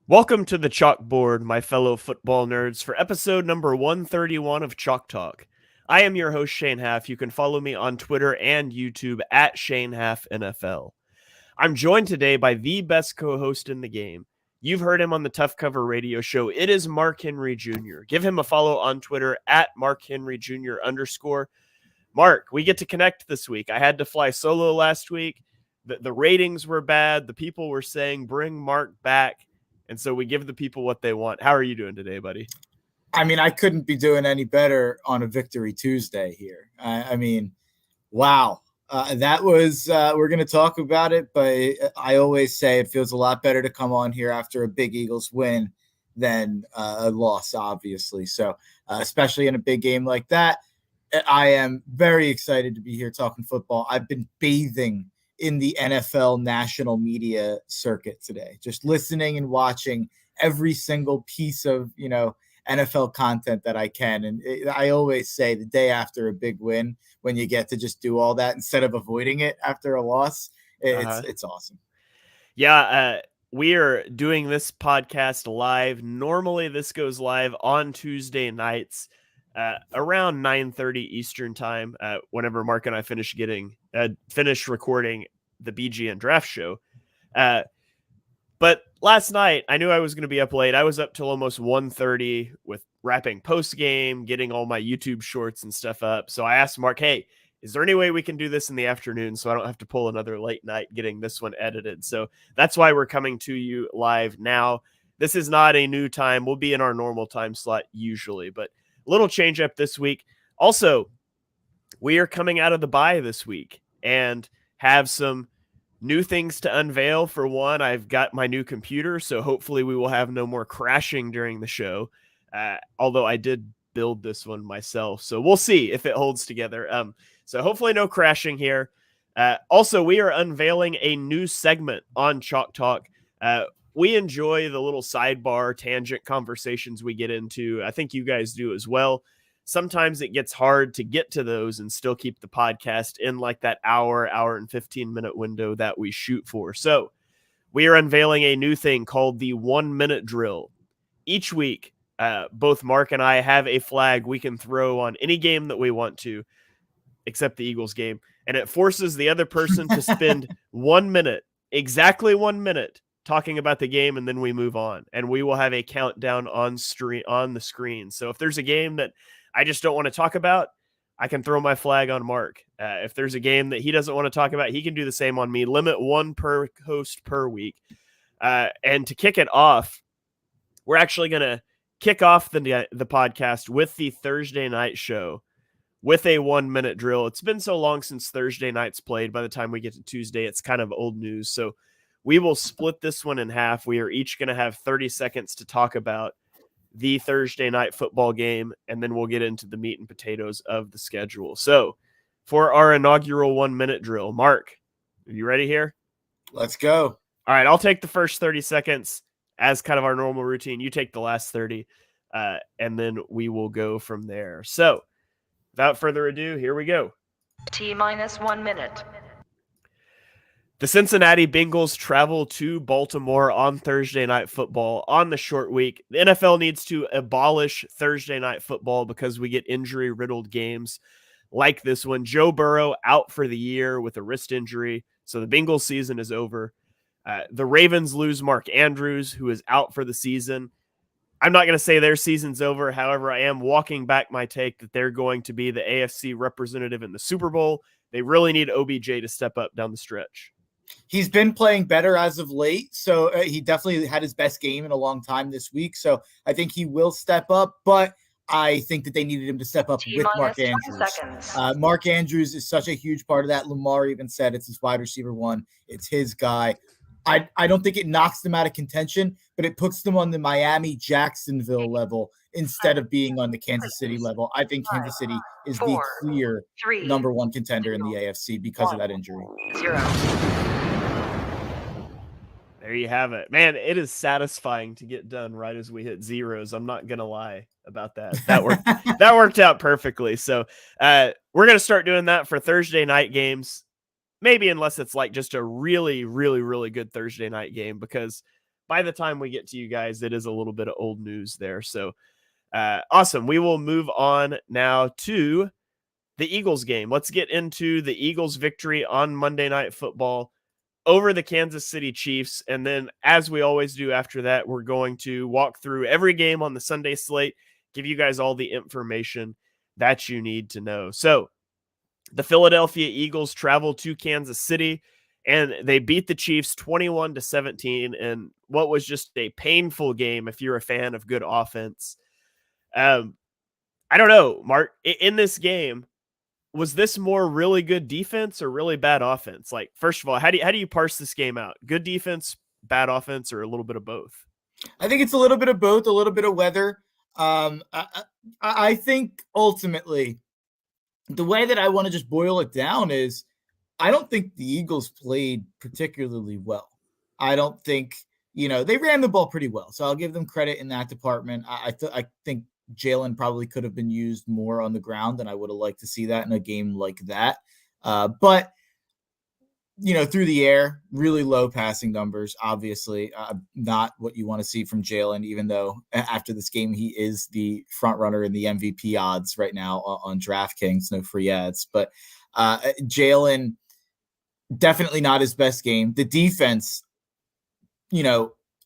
Welcome to the chalkboard, my fellow football nerds, for episode number 131 of Chalk Talk. I am your host, Shane Haff. You can follow me on Twitter and YouTube at Shane Haff NFL. I'm joined today by the best co-host in the game. You've heard him on the Tough Cover radio show. It is Mark Henry Jr. Give him a follow on Twitter at Mark Henry Jr. _ Mark, we get to connect this week. I had to fly solo last week. The ratings were bad. The people were saying, bring Mark back. And so we give the people what they want. How are you doing today, buddy? I mean, I couldn't be doing any better on a Victory Tuesday here. Wow. That was, we're going to talk about it, but I always say it feels a lot better to come on here after a big Eagles win than a loss, obviously. So, especially in a big game like that, I am very excited to be here talking football. I've been bathing in the NFL national media circuit today, just listening and watching every single piece of, NFL content that I can. And I always say the day after a big win, when you get to just do all that instead of avoiding it after a loss, it's awesome. Yeah. We are doing this podcast live. Normally this goes live on Tuesday nights, around 9:30 Eastern time, whenever Mark and I finish recording the BGN draft show. But last night I knew I was going to be up late. I was up till almost 1:30 with wrapping post game, getting all my YouTube shorts and stuff up. So I asked Mark, hey, is there any way we can do this in the afternoon so I don't have to pull another late night getting this one edited? So that's why we're coming to you live now. This is not a new time. We'll be in our normal time slot usually, but a little change up this week. Also, we are coming out of the bye this week and have some new things to unveil. For one, I've got my new computer, so hopefully we will have no more crashing during the show. Although I did build this one myself, so we'll see if it holds together. So hopefully no crashing here. Also, we are unveiling a new segment on Chalk Talk. We enjoy the little sidebar tangent conversations we get into. I think you guys do as well. Sometimes it gets hard to get to those and still keep the podcast in like that hour and 15-minute window that we shoot for. So we are unveiling a new thing called the 1-minute drill. Each week, both Mark and I have a flag we can throw on any game that we want to, except the Eagles game. And it forces the other person to spend 1 minute, exactly 1 minute, talking about the game, and then we move on. And we will have a countdown on the screen. So if there's a game that I just don't want to talk about, I can throw my flag on Mark. If there's a game that he doesn't want to talk about, he can do the same on me. Limit one per host per week. And to kick it off, we're actually going to kick off the podcast with the Thursday night show with a 1-minute drill. It's been so long since Thursday night's played. By the time we get to Tuesday, it's kind of old news. So we will split this one in half. We are each going to have 30 seconds to talk about the Thursday night football game, and then we'll get into the meat and potatoes of the schedule. So for our inaugural 1-minute drill, Mark, are you ready here? Let's go. All right, I'll take the first 30 seconds as kind of our normal routine. You take the last 30, and then we will go from there. So without further ado, here we go. T-1 minute. The Cincinnati Bengals travel to Baltimore on Thursday Night Football on the short week. The NFL needs to abolish Thursday Night Football because we get injury-riddled games like this one. Joe Burrow out for the year with a wrist injury, so the Bengals season is over. The Ravens lose Mark Andrews, who is out for the season. I'm not going to say their season's over. However, I am walking back my take that they're going to be the AFC representative in the Super Bowl. They really need OBJ to step up down the stretch. He's been playing better as of late, so he definitely had his best game in a long time this week. So I think he will step up, but I think that they needed him to step up with Mark Andrews. Mark Andrews is such a huge part of that. Lamar even said it's his wide receiver one. It's his guy. I don't think it knocks them out of contention, but it puts them on the Miami-Jacksonville level instead of being on the Kansas City level. I think Kansas City is the clear number one contender in the AFC because of that injury. 0. There you have it. Man, it is satisfying to get done right as we hit zeros. I'm not going to lie about that. That worked out perfectly. So we're going to start doing that for Thursday night games. Maybe unless it's like just a really, really, really good Thursday night game, because by the time we get to you guys, it is a little bit of old news there. So awesome. We will move on now to the Eagles game. Let's get into the Eagles victory on Monday Night Football over the Kansas City Chiefs. And then, as we always do after that, we're going to walk through every game on the Sunday slate, give you guys all the information that you need to know. So the Philadelphia Eagles travel to Kansas City, and they beat the Chiefs 21-17 in what was just a painful game if you're a fan of good offense. I don't know, Mark, in this game, was this more really good defense or really bad offense? Like, first of all, how do you parse this game out? Good defense, bad offense, or a little bit of both? I think it's a little bit of both, a little bit of weather. I think ultimately the way that I want to just boil it down is I don't think the Eagles played particularly well. I don't think, they ran the ball pretty well. So I'll give them credit in that department. I think Jalen probably could have been used more on the ground, and I would have liked to see that in a game like that. But through the air, really low passing numbers, obviously not what you want to see from Jalen, even though after this game, he is the front runner in the MVP odds right now on DraftKings, no free ads. But Jalen, definitely not his best game. The defense,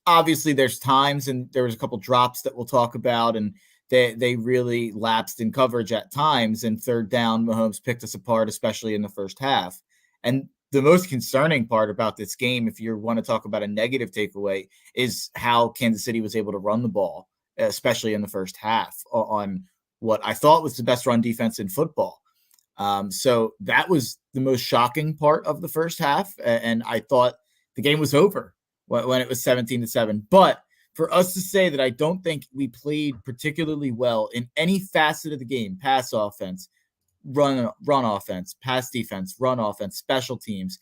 obviously there's times, and there was a couple drops that we'll talk about, and they really lapsed in coverage at times. And third down, Mahomes picked us apart, especially in the first half. And the most concerning part about this game, if you want to talk about a negative takeaway, is how Kansas City was able to run the ball, especially in the first half, on what I thought was the best run defense in football. So that was the most shocking part of the first half. And I thought the game was over when it was 17-7. But for us to say that I don't think we played particularly well in any facet of the game, pass offense, run offense, pass defense, run offense, special teams,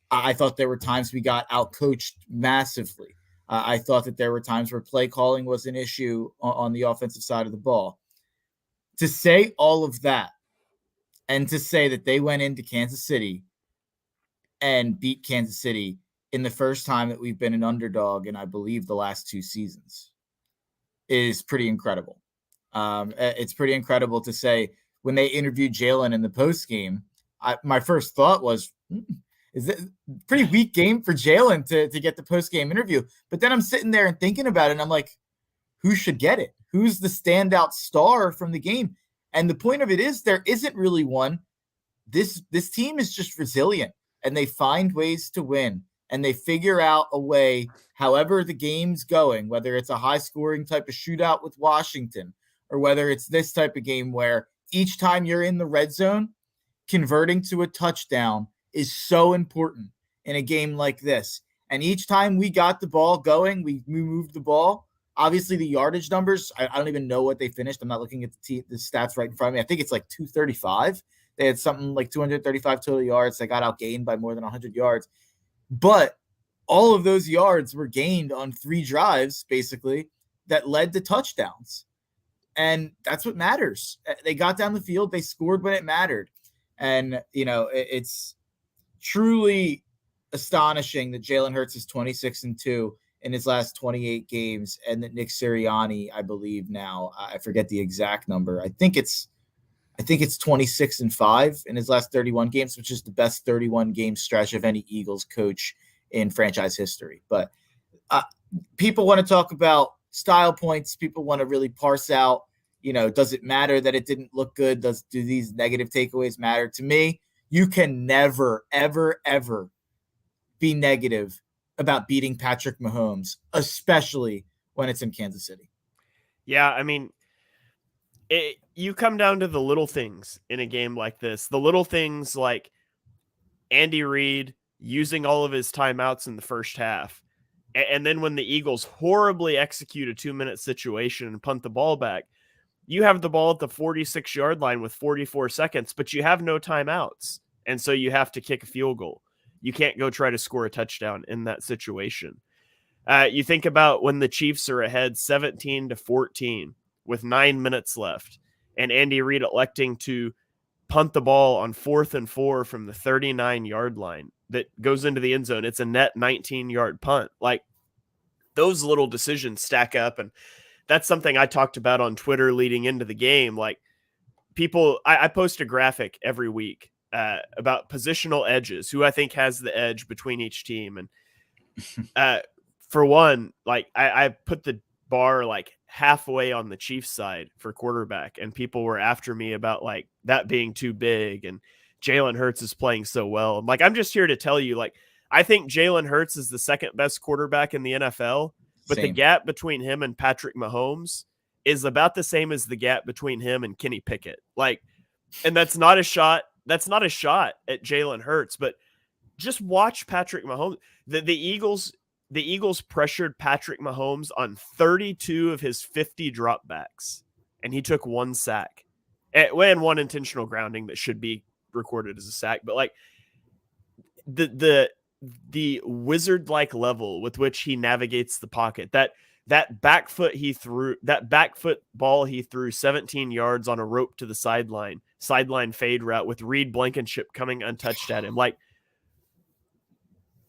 I thought there were times we got outcoached massively. I thought that there were times where play calling was an issue on the offensive side of the ball. To say all of that, and to say that they went into Kansas City and beat Kansas City in the first time that we've been an underdog in, I believe, the last 2 seasons, is pretty incredible. It's pretty incredible to say. When they interviewed Jalen in the post game, my first thought was, is it a pretty weak game for Jalen to get the post game interview? But then I'm sitting there and thinking about it, and I'm like, who should get it? Who's the standout star from the game? And the point of it is there isn't really one. This team is just resilient, and they find ways to win, and they figure out a way, however the game's going, whether it's a high-scoring type of shootout with Washington, or whether it's this type of game where each time you're in the red zone, converting to a touchdown is so important in a game like this. And each time we got the ball going, we moved the ball. Obviously, the yardage numbers, I don't even know what they finished. I'm not looking at the stats right in front of me. I think it's like 235. They had something like 235 total yards. They got outgained by more than 100 yards. But all of those yards were gained on 3 drives, basically, that led to touchdowns. And that's what matters. They got down the field. They scored when it mattered. And, it's truly astonishing that Jalen Hurts is 26-2 in his last 28 games. And that Nick Sirianni, I believe now, I forget the exact number. I think it's 26-5 in his last 31 games, which is the best 31 game stretch of any Eagles coach in franchise history. But people want to talk about style points. People want to really parse out, does it matter that it didn't look good? Do these negative takeaways matter? To me, you can never, ever, ever be negative about beating Patrick Mahomes, especially when it's in Kansas City. Yeah, I mean, you come down to the little things in a game like this. The little things like Andy Reid using all of his timeouts in the first half. And then when the Eagles horribly execute a 2-minute situation and punt the ball back, you have the ball at the 46-yard line with 44 seconds, but you have no timeouts. And so you have to kick a field goal. You can't go try to score a touchdown in that situation. You think about when the Chiefs are ahead 17-14 with 9 minutes left, and Andy Reid electing to punt the ball on 4th and 4 from the 39-yard line that goes into the end zone. It's a net 19-yard punt. Like, those little decisions stack up. And that's something I talked about on Twitter leading into the game. Like I post a graphic every week about positional edges, who I think has the edge between each team. And for one, like I put the bar like halfway on the Chiefs side for quarterback, and people were after me about like that being too big, and Jalen Hurts is playing so well. I'm like, I'm just here to tell you, like, I think Jalen Hurts is the second best quarterback in the NFL, but the Same. gap between him and Patrick Mahomes is about the same as the gap between him and Kenny Pickett. Like, and that's not a shot. That's not a shot at Jalen Hurts, but just watch Patrick Mahomes. The Eagles pressured Patrick Mahomes on 32 of his 50 dropbacks, and he took 1 sack and 1 intentional grounding that should be recorded as a sack. But like the wizard-like level with which he navigates the pocket, that back foot ball he threw 17 yards on a rope to the sideline fade route with Reed Blankenship coming untouched at him. Like,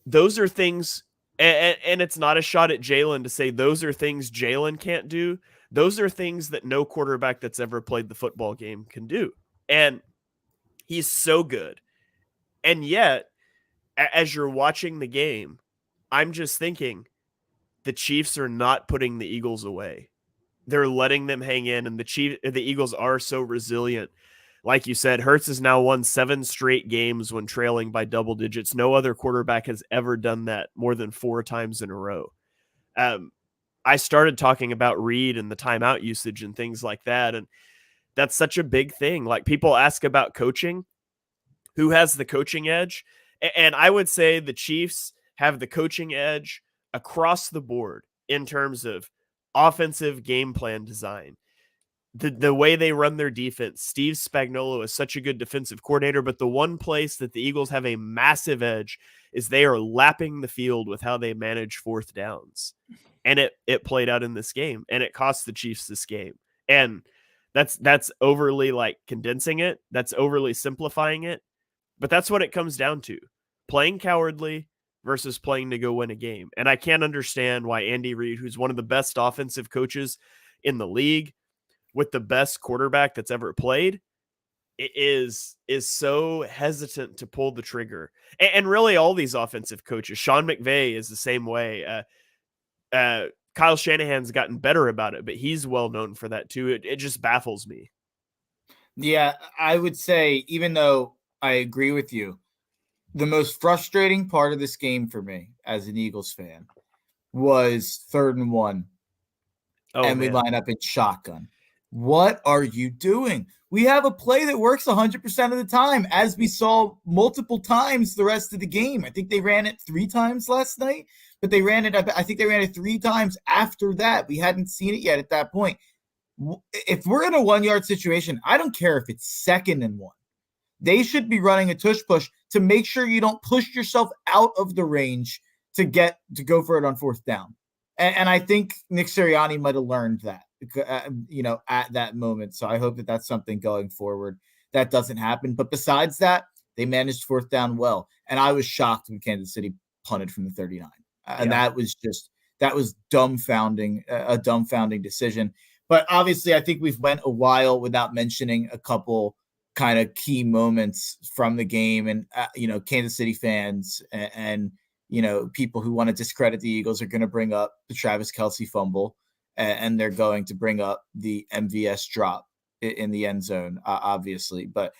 those are things, and it's not a shot at Jalen to say those are things Jalen can't do. Those are things that no quarterback that's ever played the football game can do. And he's so good. And yet, as you're watching the game, I'm just thinking the Chiefs are not putting the Eagles away. They're letting them hang in, and the Eagles are so resilient. Like you said, Hurts has now won 7 straight games when trailing by double digits. No other quarterback has ever done that more than 4 times in a row. I started talking about Reed and the timeout usage and things like that, and that's such a big thing. Like, people ask about coaching. Who has the coaching edge? And I would say the Chiefs have the coaching edge across the board in terms of offensive game plan design. The way they run their defense. Steve Spagnuolo is such a good defensive coordinator, but the one place that the Eagles have a massive edge is they are lapping the field with how they manage fourth downs. And it played out in this game, and it cost the Chiefs this game. And that's overly like condensing it. That's overly simplifying it. But that's what it comes down to. Playing cowardly versus playing to go win a game. And I can't understand why Andy Reid, who's one of the best offensive coaches in the league, with the best quarterback that's ever played, is so hesitant to pull the trigger. And really all these offensive coaches, Sean McVay is the same way. Kyle Shanahan's gotten better about it, but he's well known for that too. It just baffles me. Yeah, I would say, even though I agree with you, the most frustrating part of this game for me as an Eagles fan was 3rd and 1. We line up in shotgun. What are you doing? We have a play that works 100% of the time, as we saw multiple times the rest of the game. I think they ran it 3 times last night, but I think they ran it 3 times after that. We hadn't seen it yet at that point. If we're in a 1-yard situation, I don't care if it's 2nd and 1. They should be running a tush push to make sure you don't push yourself out of the range to go for it on 4th down. And I think Nick Sirianni might have learned that, at that moment. So I hope that that's something going forward that doesn't happen. But besides that, they managed 4th down well. And I was shocked when Kansas City punted from the 39. And that was dumbfounding, a dumbfounding decision. But obviously, I think we've went a while without mentioning a couple kind of key moments from the game. And, Kansas City fans and people who want to discredit the Eagles are going to bring up the Travis Kelce fumble, and they're going to bring up the MVS drop in the end zone, obviously. But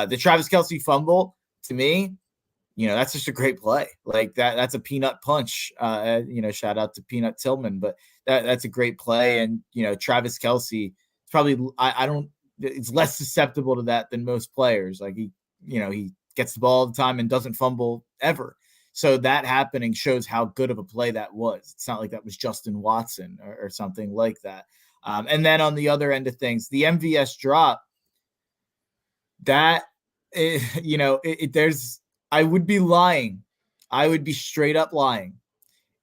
the Travis Kelce fumble, to me, that's just a great play. Like that's a peanut punch. Shout out to Peanut Tillman, but that's a great play. And Travis Kelce probably it's less susceptible to that than most players. Like he gets the ball all the time and doesn't fumble ever. So that happening shows how good of a play that was. It's not like that was Justin Watson or something like that. And then on the other end of things, the MVS drop, that, I would be lying. I would be straight up lying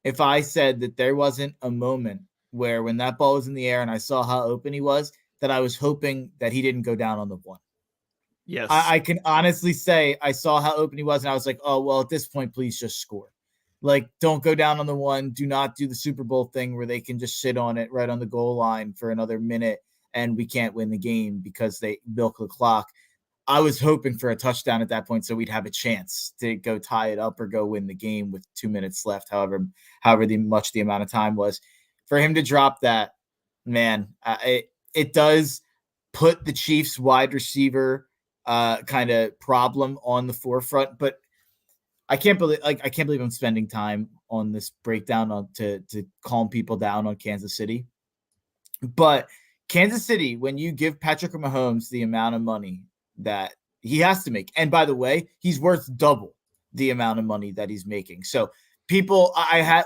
if I said that there wasn't a moment where when that ball was in the air and I saw how open he was, that I was hoping that he didn't go down on the 1. Yes. I can honestly say I saw how open he was, and I was like, oh, well, at this point, please just score. Like, don't go down on the one. Do not do the Super Bowl thing where they can just sit on it right on the goal line for another minute and we can't win the game because they milk the clock. I was hoping for a touchdown at that point so we'd have a chance to go tie it up or go win the game with 2 minutes left, however much the amount of time was. For him to drop that, man, it does put the Chiefs wide receiver kind of problem on the forefront, but I can't believe I'm spending time on this breakdown to calm people down on Kansas City. But Kansas City, when you give Patrick Mahomes the amount of money that he has to make, and by the way, he's worth double the amount of money that he's making. So people,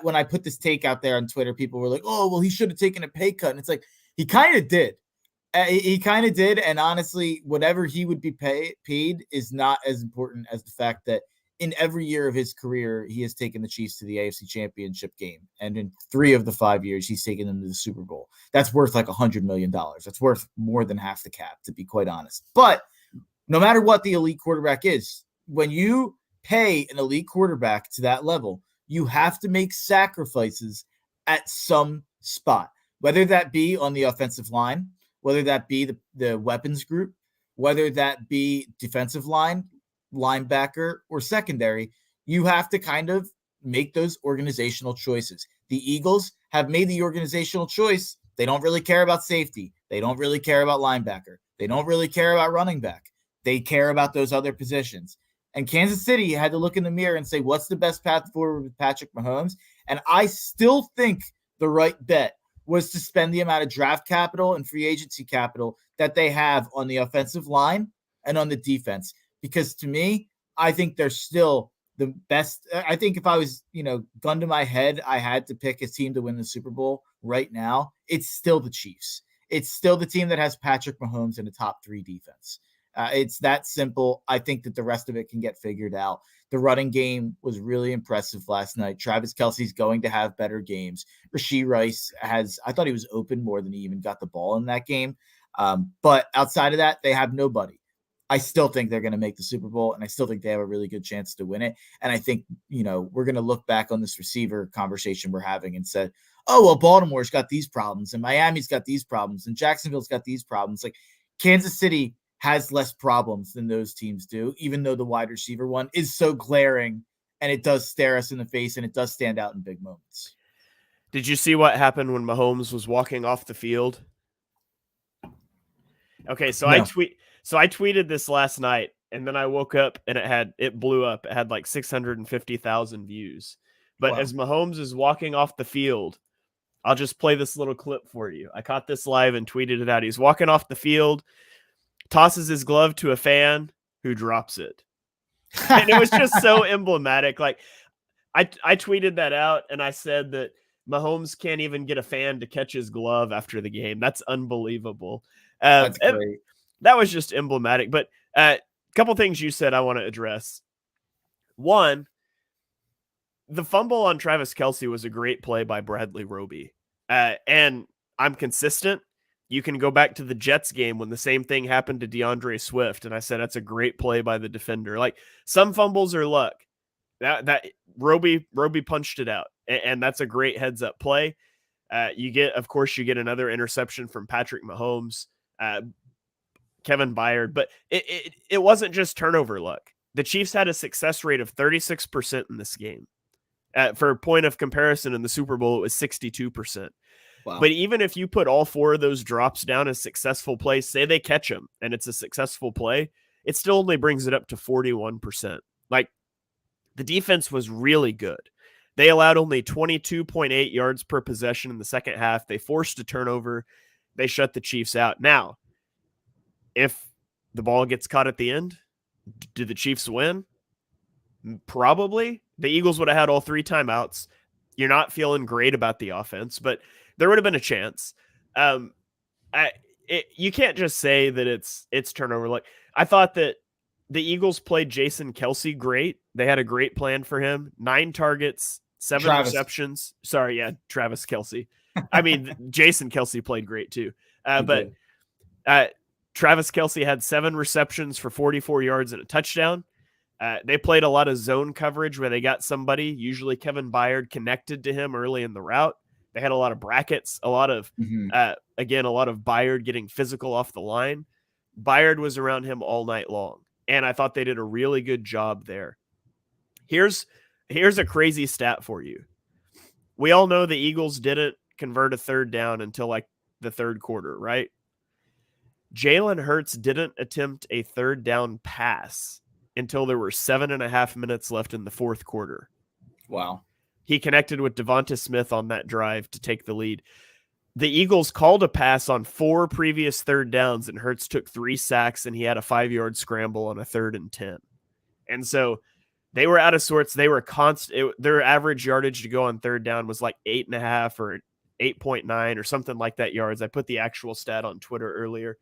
when I put this take out there on Twitter, people were like, "Oh, well, he should have taken a pay cut." And it's like, he kind of did. He kind of did. And honestly, whatever he would be paid is not as important as the fact that in every year of his career, he has taken the Chiefs to the AFC Championship game. And in 3 of the 5 years, he's taken them to the Super Bowl. That's worth like $100 million. That's worth more than half the cap, to be quite honest. But no matter what the elite quarterback is, when you pay an elite quarterback to that level, you have to make sacrifices at some spot, whether that be on the offensive line, whether that be the weapons group, whether that be defensive line, linebacker, or secondary. You have to kind of make those organizational choices. The Eagles have made the organizational choice. They don't really care about safety. They don't really care about linebacker. They don't really care about running back. They care about those other positions. And Kansas City had to look in the mirror and say, what's the best path forward with Patrick Mahomes? And I still think the right bet was to spend the amount of draft capital and free agency capital that they have on the offensive line and on the defense. Because to me, I think they're still the best. I think if I was, gun to my head, I had to pick a team to win the Super Bowl right now, it's still the Chiefs. It's still the team that has Patrick Mahomes in a top 3 defense. It's that simple. I think that the rest of it can get figured out. The running game was really impressive last night. Travis Kelce's going to have better games. Rashee Rice I thought he was open more than he even got the ball in that game. But outside of that, they have nobody. I still think they're going to make the Super Bowl, and I still think they have a really good chance to win it. And I think, we're going to look back on this receiver conversation we're having and said, oh, well, Baltimore's got these problems, and Miami's got these problems, and Jacksonville's got these problems. Like, Kansas City has less problems than those teams do, even though the wide receiver one is so glaring, and it does stare us in the face, and it does stand out in big moments. Did you see what happened when Mahomes was walking off the field? Okay, so no. I tweeted this last night, and then I woke up and it blew up. It had like 650,000 views. But As Mahomes is walking off the field, I'll just play this little clip for you. I caught this live and tweeted it out. He's walking off the field, tosses his glove to a fan who drops it. And it was just so emblematic. Like, I tweeted that out, and I said that Mahomes can't even get a fan to catch his glove after the game. That's unbelievable. That's great. That was just emblematic. But a couple things you said I want to address. One, the fumble on Travis Kelce was a great play by Bradley Roby. And I'm consistent. You can go back to the Jets game when the same thing happened to DeAndre Swift, and I said that's a great play by the defender. Like, some fumbles are luck. That Roby punched it out, and that's a great heads up play. You get another interception from Patrick Mahomes, Kevin Byard, but it wasn't just turnover luck. The Chiefs had a success rate of 36% in this game. For a point of comparison, in the Super Bowl, it was 62%. Wow. But even if you put all 4 of those drops down as successful plays, say they catch them and it's a successful play, it still only brings it up to 41%. Like, the defense was really good. They allowed only 22.8 yards per possession in the second half. They forced a turnover. They shut the Chiefs out. Now, if the ball gets caught at the end, do the Chiefs win? Probably. The Eagles would have had all 3 timeouts. You're not feeling great about the offense, but there would have been a chance. You can't just say that it's turnover. Like, I thought that the Eagles played Jason Kelce great. They had a great plan for him. 9 targets, 7 receptions. Sorry, yeah, Travis Kelce. I mean, Jason Kelce played great too. But Travis Kelce had 7 receptions for 44 yards and a touchdown. They played a lot of zone coverage where they got somebody, usually Kevin Byard, connected to him early in the route. They had a lot of brackets, a lot of Byard getting physical off the line. Byard was around him all night long, and I thought they did a really good job there. Here's a crazy stat for you. We all know the Eagles didn't convert a third down until like the third quarter, right? Jalen Hurts didn't attempt a third down pass until there were 7.5 minutes left in the fourth quarter. Wow. He connected with Devonta Smith on that drive to take the lead. The Eagles called a pass on 4 previous third downs, and Hurts took 3 sacks, and he had a 5-yard scramble on a 3rd and 10. And so they were out of sorts. They were their average yardage to go on third down was like 8.5 or 8.9 or something like that yards. I put the actual stat on Twitter earlier.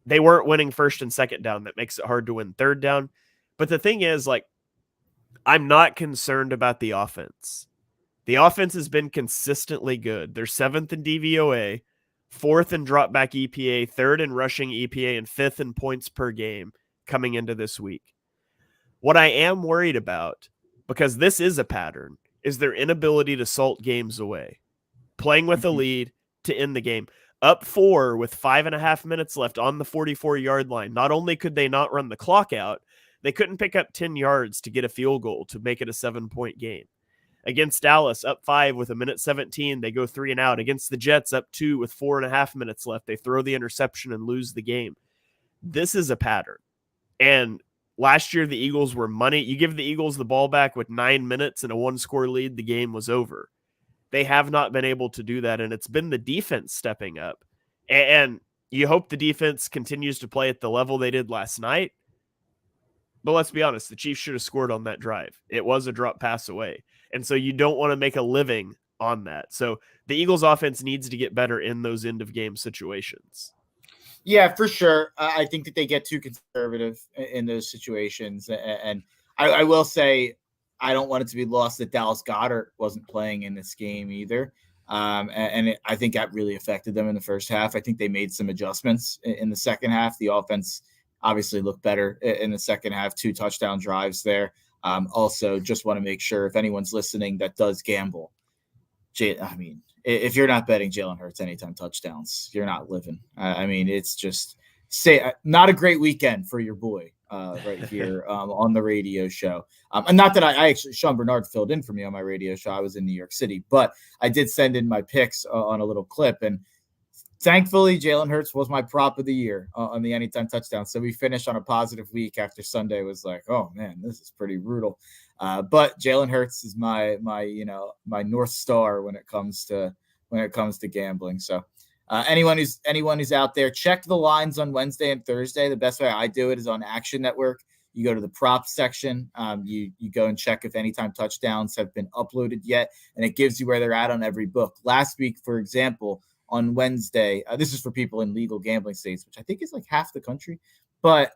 They weren't winning first and second down. That makes it hard to win third down. But the thing is, like, I'm not concerned about the offense. The offense has been consistently good. They're 7th in DVOA, 4th in dropback EPA, 3rd in rushing EPA, and 5th in points per game coming into this week. What I am worried about, because this is a pattern, is their inability to salt games away. Playing with a lead to end the game. Up 4 with 5.5 minutes left on the 44-yard line. Not only could they not run the clock out, they couldn't pick up 10 yards to get a field goal to make it a 7-point game. Against Dallas, up 5 with 1:17, they go 3 and out. Against the Jets, up 2 with 4.5 minutes left, they throw the interception and lose the game. This is a pattern. And last year, the Eagles were money. You give the Eagles the ball back with 9 minutes and a 1-score lead, the game was over. They have not been able to do that, and it's been the defense stepping up. And you hope the defense continues to play at the level they did last night. But let's be honest, the Chiefs should have scored on that drive. It was a drop pass away. And so you don't want to make a living on that. So the Eagles offense needs to get better in those end-of-game situations. Yeah, for sure. I think that they get too conservative in those situations. And I will say, I don't want it to be lost that Dallas Goedert wasn't playing in this game either. I think that really affected them in the first half. I think they made some adjustments in the second half. The offense obviously looked better in the second half, 2 touchdown drives there. Just want to make sure if anyone's listening that does gamble, if you're not betting Jalen Hurts anytime touchdowns, you're not living. It's just not a great weekend for your boy right here on the radio show. And not that I actually, Sean Bernard filled in for me on my radio show. I was in New York City, but I did send in my picks on a little clip. And thankfully, Jalen Hurts was my prop of the year on the anytime touchdown. So we finished on a positive week after Sunday was like, oh man, this is pretty brutal. But Jalen Hurts is my North Star when it comes to gambling. So anyone who's out there, check the lines on Wednesday and Thursday. The best way I do it is on Action Network. You go to the props section. You go and check if anytime touchdowns have been uploaded yet, and it gives you where they're at on every book. Last week, for example, on Wednesday, this is for people in legal gambling states, which I think is like half the country. But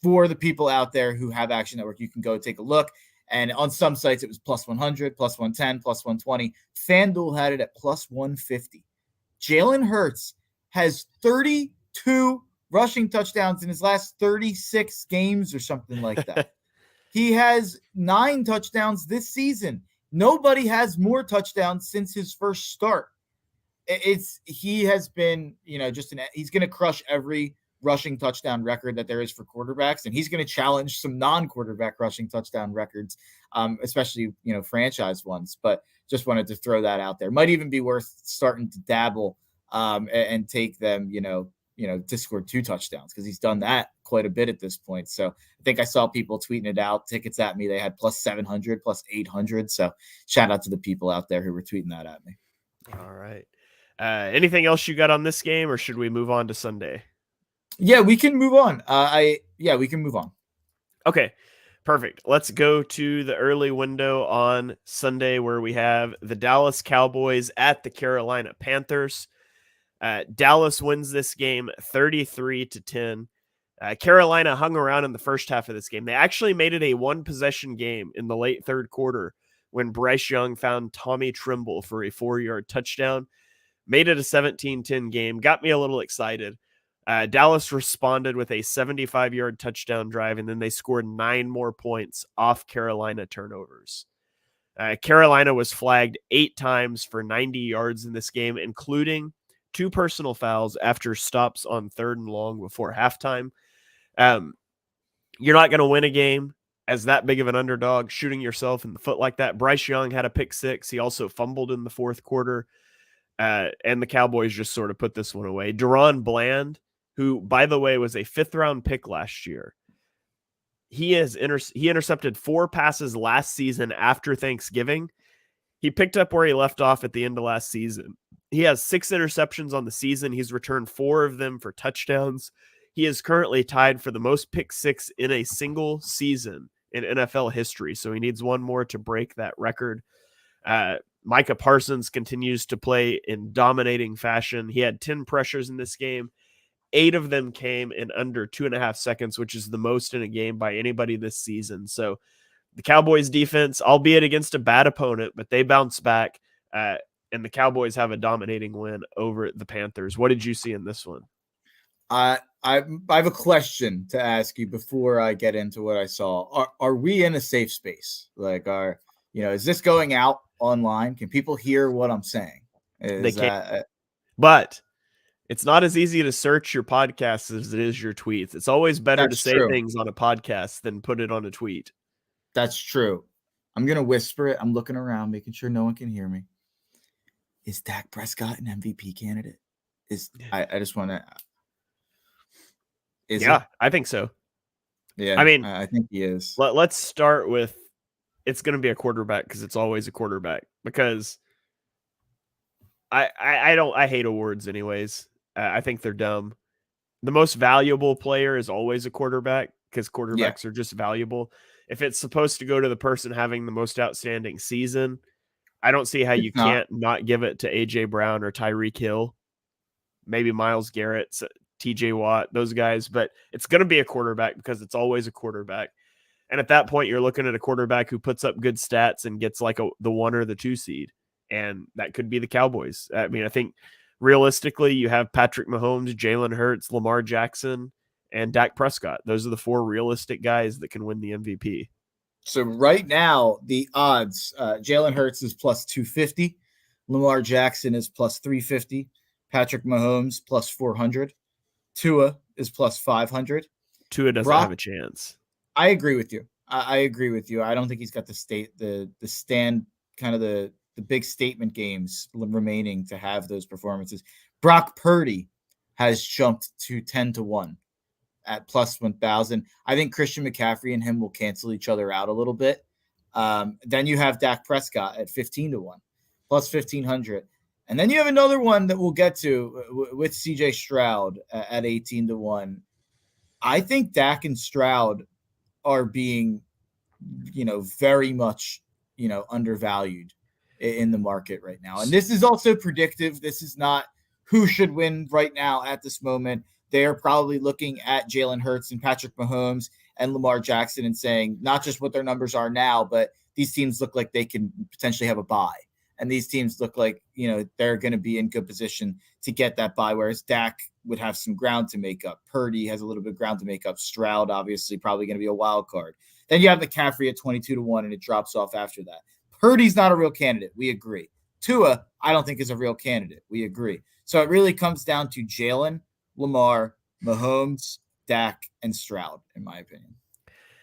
for the people out there who have Action Network, you can go take a look. And on some sites, it was plus 100, plus 110, plus 120. FanDuel had it at plus 150. Jalen Hurts has 32 rushing touchdowns in his last 36 games or something like that. He has 9 touchdowns this season. Nobody has more touchdowns since his first start. He has been, he's going to crush every rushing touchdown record that there is for quarterbacks, and he's going to challenge some non-quarterback rushing touchdown records, especially franchise ones. But just wanted to throw that out there. Might even be worth starting to dabble and take them to score 2 touchdowns, because he's done that quite a bit at this point. So I think I saw people tweeting it out, tickets at me. They had plus 700, plus 800. So shout out to the people out there who were tweeting that at me. All right. Anything else you got on this game, or should we move on to Sunday? Yeah, we can move on. We can move on. Okay, perfect. Let's go to the early window on Sunday, where we have the Dallas Cowboys at the Carolina Panthers. Dallas wins this game 33-10. Carolina hung around in the first half of this game. They actually made it a 1-possession game in the late third quarter when Bryce Young found Tommy Tremble for a 4-yard touchdown. Made it a 17-10 game. Got me a little excited. Dallas responded with a 75-yard touchdown drive, and then they scored 9 more points off Carolina turnovers. Carolina was flagged 8 times for 90 yards in this game, including 2 personal fouls after stops on 3rd and long before halftime. You're not going to win a game as that big of an underdog shooting yourself in the foot like that. Bryce Young had a pick 6. He also fumbled in the 4th quarter. And the Cowboys just sort of put this one away. Deron Bland, who, by the way, was a 5th-round pick last year, he intercepted 4 passes last season after Thanksgiving. He picked up where he left off at the end of last season. He has 6 interceptions on the season. He's returned 4 of them for touchdowns. He is currently tied for the most pick 6 in a single season in NFL history, so he needs one more to break that record. Micah Parsons continues to play in dominating fashion. He had 10 pressures in this game. 8 of them came in under 2.5 seconds, which is the most in a game by anybody this season. So the Cowboys defense, albeit against a bad opponent, but they bounce back, and the Cowboys have a dominating win over the Panthers. What did you see in this one? I have a question to ask you before I get into what I saw. Are we in a safe space? Like, is this going out online? Can people hear what I'm saying? They can't. But it's not as easy to search your podcast as it is your tweets. It's always better to say things on a podcast than put it on a tweet. That's true. I'm going to whisper it. I'm looking around, making sure no one can hear me. Is Dak Prescott an MVP candidate? I just want to. I think so. Yeah, I mean, I think he is. Let's start with it's going to be a quarterback because it's always a quarterback. Because I hate awards anyways. I think they're dumb. The most valuable player is always a quarterback because quarterbacks are just valuable. If it's supposed to go to the person having the most outstanding season, I don't see how you can't not give it to AJ Brown or Tyreek Hill, maybe Myles Garrett, TJ Watt, those guys, but it's going to be a quarterback because it's always a quarterback. And at that point, you're looking at a quarterback who puts up good stats and gets like the 1 or the 2 seed. And that could be the Cowboys. I mean, I think realistically, you have Patrick Mahomes, Jalen Hurts, Lamar Jackson, and Dak Prescott. Those are the 4 realistic guys that can win the MVP. So right now, the odds, Jalen Hurts is plus 250. Lamar Jackson is plus 350. Patrick Mahomes plus 400. Tua is plus 500. Tua doesn't have a chance. I agree with you. I agree with you. I don't think he's got the stand, kind of the big statement games remaining to have those performances. Brock Purdy has jumped to 10-1 at plus 1,000. I think Christian McCaffrey and him will cancel each other out a little bit. Then you have Dak Prescott at 15-1, plus 1,500. And then you have another one that we'll get to with CJ Stroud at 18-1. I think Dak and Stroud are being, very much, undervalued in the market right now. And this is also predictive. This is not who should win right now at this moment. They are probably looking at Jalen Hurts and Patrick Mahomes and Lamar Jackson and saying not just what their numbers are now, but these teams look like they can potentially have a bye. And these teams look like, they're going to be in good position to get that bye, whereas Dak would have some ground to make up. Purdy has a little bit of ground to make up. Stroud, obviously, probably going to be a wild card. Then you have McCaffrey at 22-1, and it drops off after that. Purdy's not a real candidate. We agree. Tua, I don't think is a real candidate. We agree. So it really comes down to Jalen, Lamar, Mahomes, Dak, and Stroud, in my opinion.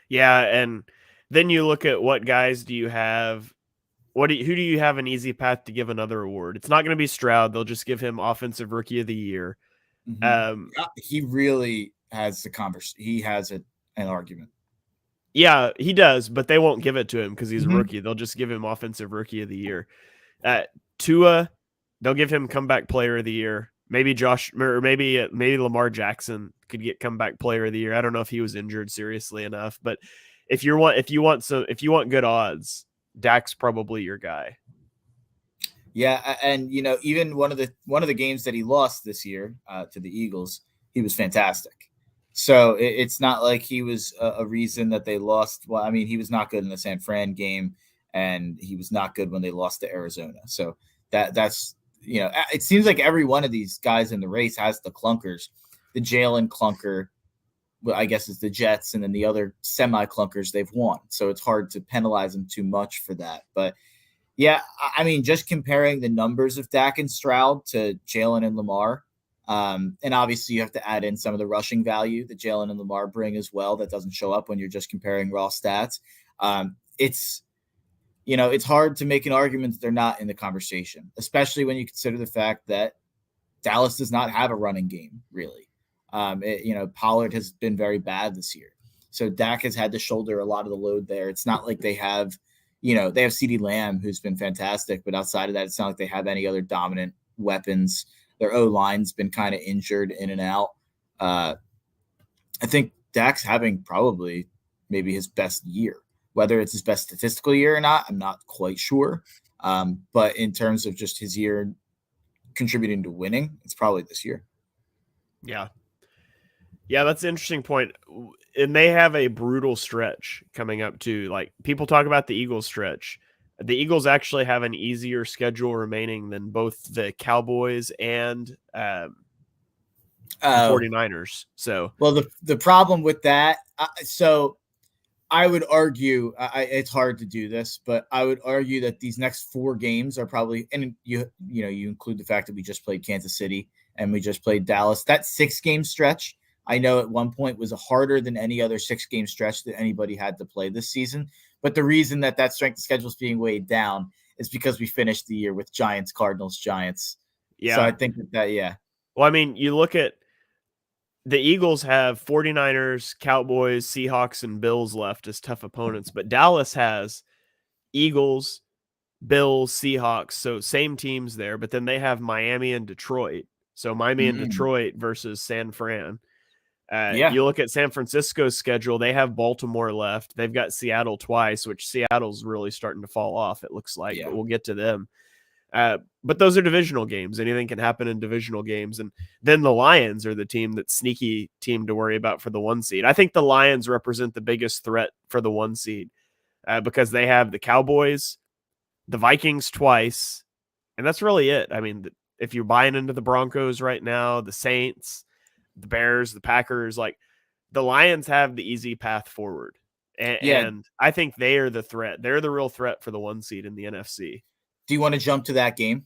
Yeah, and then you look at what guys do you have. Who do you have an easy path to give another award? It's not going to be Stroud. They'll just give him Offensive Rookie of the Year. Mm-hmm. He really has the conversation. He has an argument. Yeah, he does, but they won't give it to him because he's a rookie. They'll just give him Offensive Rookie of the Year. Tua, they'll give him Comeback Player of the Year. Maybe maybe Lamar Jackson could get Comeback Player of the Year. I don't know if he was injured seriously enough, but if you want good odds, Dak's probably your guy. Yeah, and even one of the games that he lost this year to the Eagles, he was fantastic. So it's not like he was a reason that they lost. Well, I mean, he was not good in the San Fran game, and he was not good when they lost to Arizona. So that's it seems like every one of these guys in the race has the clunkers. the Jalen clunker, well, I guess it's the Jets, and then the other semi-clunkers they've won. So it's hard to penalize them too much for that. But yeah, I mean, just comparing the numbers of Dak and Stroud to Jalen and Lamar, and obviously you have to add in some of the rushing value that Jalen and Lamar bring as well. That doesn't show up when you're just comparing raw stats. It's hard to make an argument that they're not in the conversation, especially when you consider the fact that Dallas does not have a running game, really. Pollard has been very bad this year. So Dak has had to shoulder a lot of the load there. It's not like they have, they have CeeDee Lamb, who's been fantastic, but outside of that, it's not like they have any other dominant weapons. Their O-line's been kind of injured in and out. I think Dak's having probably maybe his best year. Whether it's his best statistical year or not, I'm not quite sure. But in terms of just his year contributing to winning, it's probably this year. Yeah. Yeah, that's an interesting point. And they have a brutal stretch coming up too. Like, people talk about the Eagles stretch. The Eagles actually have an easier schedule remaining than both the Cowboys and the 49ers. So, well, the problem with that, so I would argue, it's hard to do this, but I would argue that these next 4 games are probably, and you include the fact that we just played Kansas City and we just played Dallas. That 6-game stretch, I know at one point was harder than any other 6-game stretch that anybody had to play this season. But the reason that strength of schedule is being weighed down is because we finished the year with Giants, Cardinals, Giants. Yeah. So I think that yeah. Well, I mean, you look at the Eagles have 49ers, Cowboys, Seahawks, and Bills left as tough opponents, but Dallas has Eagles, Bills, Seahawks, so same teams there, but then they have Miami and Detroit. So Miami and Detroit versus San Fran. You look at San Francisco's schedule, they have Baltimore left. They've got Seattle twice, which Seattle's really starting to fall off, it looks like, but we'll get to them. But those are divisional games. Anything can happen in divisional games. And then the Lions are the sneaky team to worry about for the 1 seed. I think the Lions represent the biggest threat for the 1 seed because they have the Cowboys, the Vikings twice, and that's really it. I mean, if you're buying into the Broncos right now, the Saints, the Bears, the Packers, like, the Lions have the easy path forward. And I think they are the threat. They're the real threat for the 1 seed in the NFC. Do you want to jump to that game?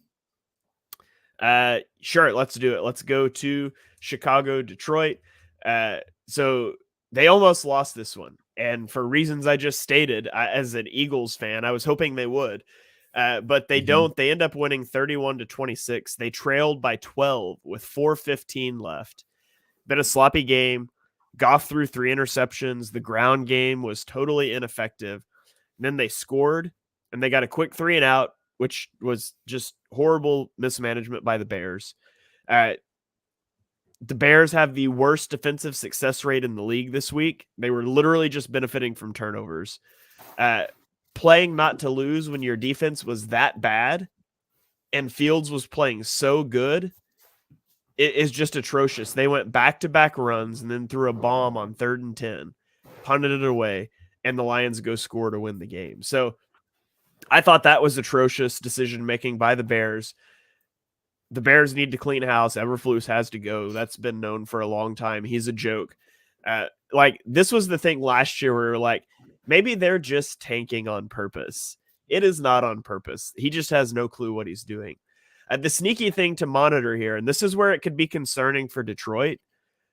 Sure, let's do it. Let's go to Chicago, Detroit. So they almost lost this one. And for reasons I just stated, as an Eagles fan, I was hoping they would. But they don't. They end up winning 31-26. They trailed by 12 with 4:15 left. Been a sloppy game. Goff threw 3 interceptions. The ground game was totally ineffective. And then they scored, and they got a quick 3 and out, which was just horrible mismanagement by the Bears. The Bears have the worst defensive success rate in the league this week. They were literally just benefiting from turnovers. Playing not to lose when your defense was that bad and Fields was playing so good, it is just atrocious. They went back-to-back runs and then threw a bomb on 3rd and 10, punted it away, and the Lions go score to win the game. So I thought that was atrocious decision-making by the Bears. The Bears need to clean house. Eberflus has to go. That's been known for a long time. He's a joke. This was the thing last year where we were like, maybe they're just tanking on purpose. It is not on purpose. He just has no clue what he's doing. The sneaky thing to monitor here, and this is where it could be concerning for Detroit,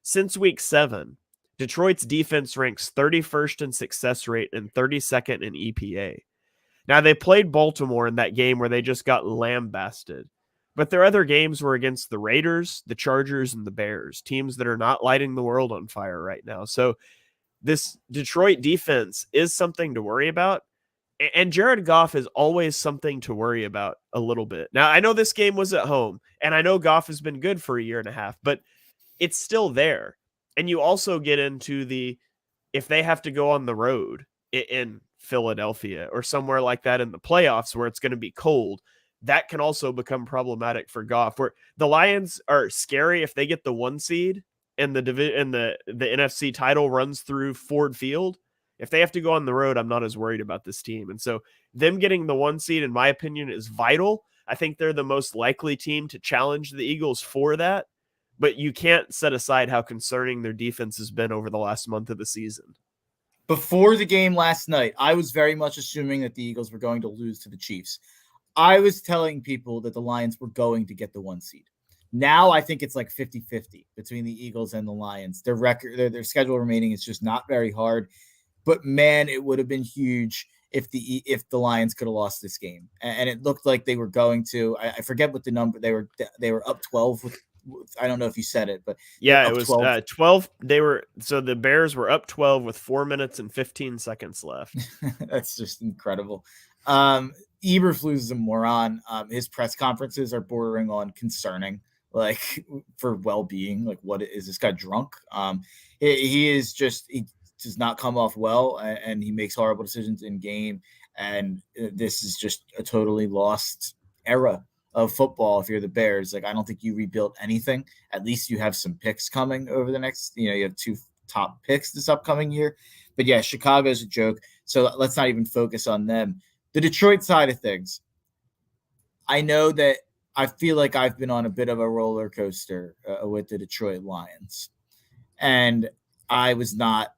since week 7, Detroit's defense ranks 31st in success rate and 32nd in EPA. Now, they played Baltimore in that game where they just got lambasted. But their other games were against the Raiders, the Chargers, and the Bears, teams that are not lighting the world on fire right now. So this Detroit defense is something to worry about. And Jared Goff is always something to worry about a little bit. Now, I know this game was at home, and I know Goff has been good for a year and a half, but it's still there. And you also get into if they have to go on the road in Philadelphia or somewhere like that in the playoffs where it's going to be cold, that can also become problematic for Goff. Where the Lions are scary if they get the 1 seed and the NFC title runs through Ford Field. If they have to go on the road, I'm not as worried about this team. And so them getting the 1 seed, in my opinion, is vital. I think they're the most likely team to challenge the Eagles for that. but you can't set aside how concerning their defense has been over the last month of the season. Before the game last night, I was very much assuming that the Eagles were going to lose to the Chiefs. I was telling people that the Lions were going to get the 1 seed. Now I think it's like 50-50 between the Eagles and the Lions. Their record, their schedule remaining is just not very hard. But man, it would have been huge if the Lions could have lost this game. And it looked like they were going to. I forget what the number they were up 12 with. I don't know if you said it, but yeah, it was 12. So the Bears were up 12 with 4 minutes and 15 seconds left. That's just incredible. Eberflus is a moron. His press conferences are bordering on concerning, like for well-being. Like, what is this guy drunk? He does not come off well, and he makes horrible decisions in game. And this is just a totally lost era of football. If you're the Bears, like, I don't think you rebuilt anything. At least you have some picks coming over the next, you have 2 top picks this upcoming year. But yeah, Chicago's a joke. So let's not even focus on them. The Detroit side of things, I know that I feel like I've been on a bit of a roller coaster with the Detroit Lions. And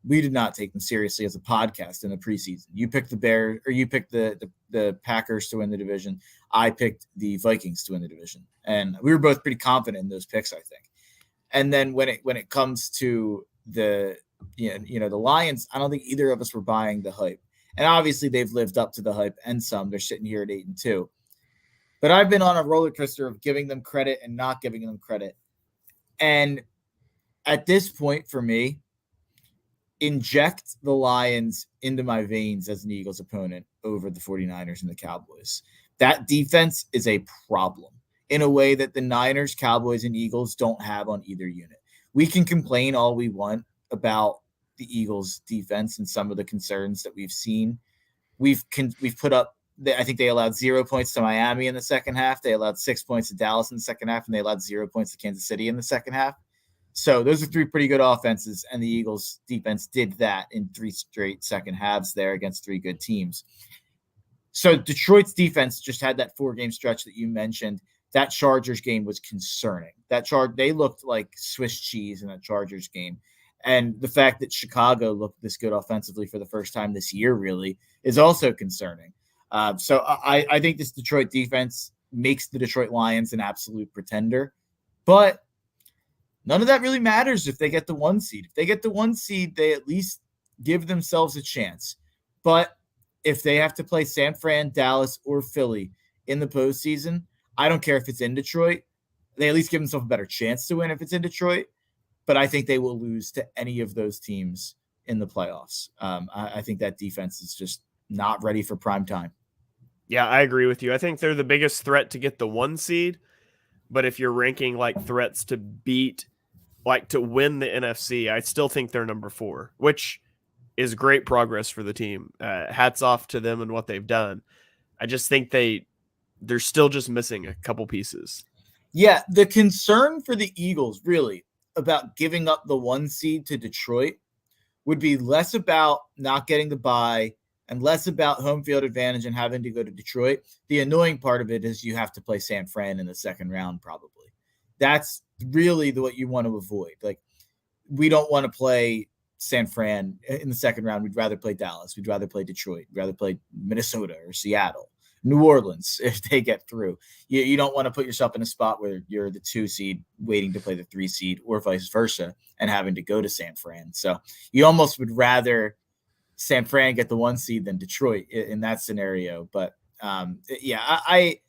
we did not take them seriously as a podcast in the preseason. You picked the Bears, or you picked the Packers to win the division. I picked the Vikings to win the division. And we were both pretty confident in those picks, I think. And then when it comes to the Lions, I don't think either of us were buying the hype. And obviously they've lived up to the hype and some. They're sitting here at 8-2. But I've been on a roller coaster of giving them credit and not giving them credit. And at this point, for me, inject the Lions into my veins as an Eagles opponent over the 49ers and the Cowboys. That defense is a problem in a way that the Niners, Cowboys, and Eagles don't have on either unit. We can complain all we want about the Eagles defense and some of the concerns that we've seen. We've put up, I think they allowed 0 points to Miami in the second half. They allowed 6 points to Dallas in the second half, and they allowed 0 points to Kansas City in the second half. So those are 3 pretty good offenses, and the Eagles defense did that in 3 straight second halves there against 3 good teams. So Detroit's defense just had that 4-game stretch that you mentioned. That Chargers game was concerning. They looked like Swiss cheese in that Chargers game. And the fact that Chicago looked this good offensively for the first time this year really is also concerning. So I think this Detroit defense makes the Detroit Lions an absolute pretender. But none of that really matters if they get the 1 seed. If they get the 1 seed, they at least give themselves a chance. But if they have to play San Fran, Dallas, or Philly in the postseason, I don't care if it's in Detroit. They at least give themselves a better chance to win if it's in Detroit. But I think they will lose to any of those teams in the playoffs. I think that defense is just not ready for prime time. Yeah, I agree with you. I think they're the biggest threat to get the 1 seed. But if you're ranking like threats to beat, like to win the NFC, I still think they're number 4, which is great progress for the team. Hats off to them and what they've done. I just think they're still just missing a couple pieces. Yeah, the concern for the Eagles really about giving up the 1 seed to Detroit would be less about not getting the bye and less about home field advantage and having to go to Detroit. The annoying part of it is you have to play San Fran in the second round, probably. That's really what you want to avoid. Like, we don't want to play San Fran in the second round. We'd rather play Dallas. We'd rather play Detroit. We'd rather play Minnesota or Seattle, New Orleans, if they get through. You don't want to put yourself in a spot where you're the 2 seed waiting to play the 3 seed or vice versa and having to go to San Fran. So you almost would rather San Fran get the 1 seed than Detroit in that scenario. But I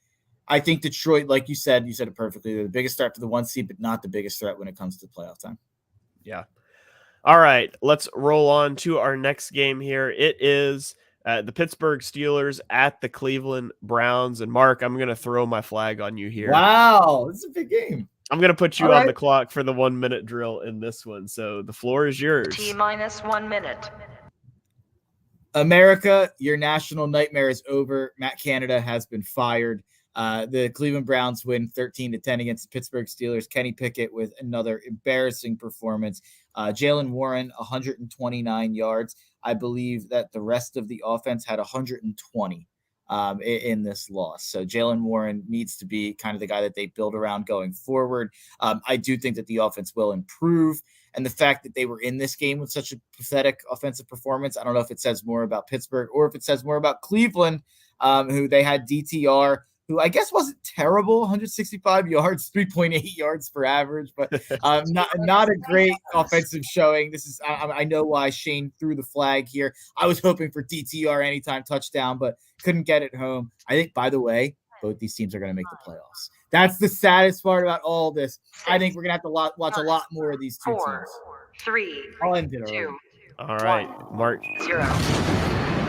think Detroit, like you said it perfectly. They're the biggest threat for the 1 seed, but not the biggest threat when it comes to playoff time. Yeah. All right, let's roll on to our next game here. It is the Pittsburgh Steelers at the Cleveland Browns. And Mark, I'm going to throw my flag on you here. Wow, this is a big game. I'm going to put you on the clock for the 1 minute drill in this one. So the floor is yours. T-1 minute. America, your national nightmare is over. Matt Canada has been fired. The Cleveland Browns win 13-10 against the Pittsburgh Steelers. Kenny Pickett with another embarrassing performance. Jalen Warren, 129 yards. I believe that the rest of the offense had 120. in this loss. So Jalen Warren needs to be kind of the guy that they build around going forward. I do think that the offense will improve. And the fact that they were in this game with such a pathetic offensive performance, I don't know if it says more about Pittsburgh or if it says more about Cleveland, who they had DTR, who I guess wasn't terrible, 165 yards, 3.8 yards per average, but not a great offensive showing. This is I know why Shane threw the flag here. I was hoping for DTR anytime touchdown, but couldn't get it home. I think, by the way, both these teams are going to make the playoffs. That's the saddest part about all this. I think we're going to have to watch a lot more of these two teams. 3, I'll end it 2, All right, 0.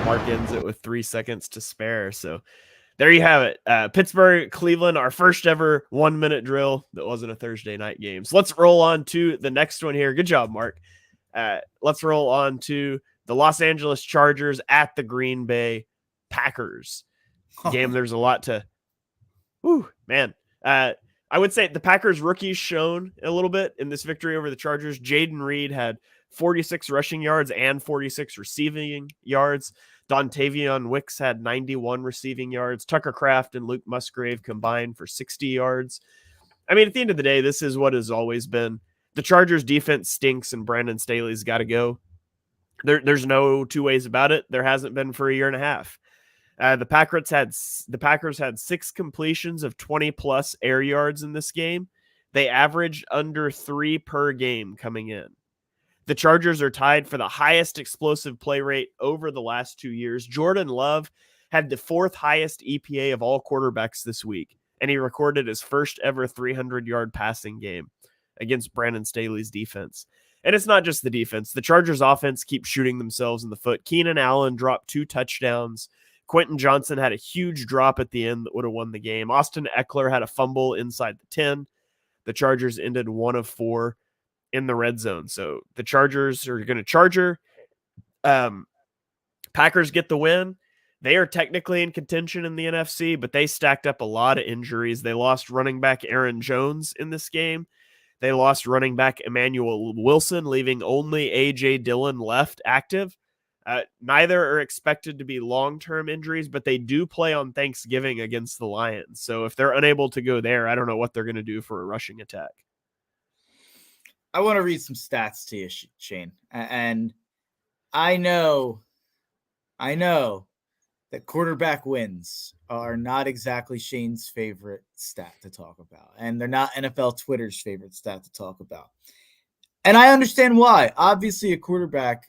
Mark ends it with 3 seconds to spare. So there you have it. Pittsburgh, Cleveland, our first ever 1 minute drill that wasn't a Thursday night game. So let's roll on to the next one here. Good job, Mark. Let's roll on to the Los Angeles Chargers at the Green Bay Packers. Game, there's a lot to man. I would say the Packers rookies shown a little bit in this victory over the Chargers. Jaden Reed had 46 rushing yards and 46 receiving yards. Dontavion Wicks had 91 receiving yards. Tucker Kraft and Luke Musgrave combined for 60 yards. I mean, at the end of the day, this is what has always been. The Chargers defense stinks and Brandon Staley's got to go. There's no two ways about it. There hasn't been for a year and a half. The Packers had 6 completions of 20-plus air yards in this game. They averaged under 3 per game coming in. The Chargers are tied for the highest explosive play rate over the last 2 years. Jordan Love had the 4th highest EPA of all quarterbacks this week, and he recorded his first ever 300-yard passing game against Brandon Staley's defense. And it's not just the defense. The Chargers offense keeps shooting themselves in the foot. Keenan Allen dropped 2 touchdowns. Quentin Johnson had a huge drop at the end that would have won the game. Austin Eckler had a fumble inside the 10. The Chargers ended 1 of 4 in the red zone. So the Chargers are going to Charger. Packers get the win. They are technically in contention in the NFC, but they stacked up a lot of injuries. They lost running back Aaron Jones in this game. They lost running back Emmanuel Wilson, leaving only A.J. Dillon left active. Neither are expected to be long-term injuries, but they do play on Thanksgiving against the Lions. So if they're unable to go there, I don't know what they're going to do for a rushing attack. I want to read some stats to you, Shane. And I know that quarterback wins are not exactly Shane's favorite stat to talk about. And they're not NFL Twitter's favorite stat to talk about. And I understand why. Obviously, a quarterback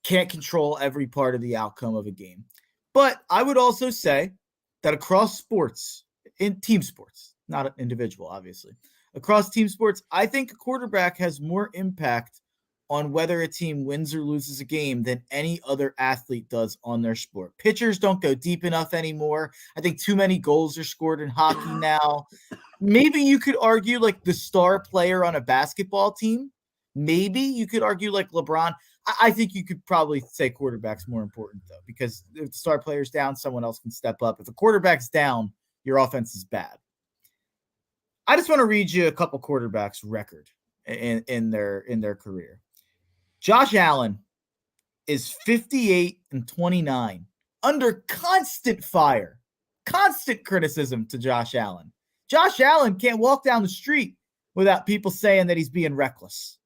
can't control every part of the outcome of a game. But I would also say that across sports, in team sports, not individual, obviously, across team sports, I think a quarterback has more impact on whether a team wins or loses a game than any other athlete does on their sport. Pitchers don't go deep enough anymore. I think too many goals are scored in hockey now. Maybe you could argue like the star player on a basketball team. Maybe you could argue like LeBron. I think you could probably say quarterback's more important, though, because if the star player's down, someone else can step up. If the quarterback's down, your offense is bad. I just want to read you a couple quarterbacks' record in their career. Josh Allen is 58-29 under constant fire, constant criticism to Josh Allen. Josh Allen can't walk down the street without people saying that he's being reckless.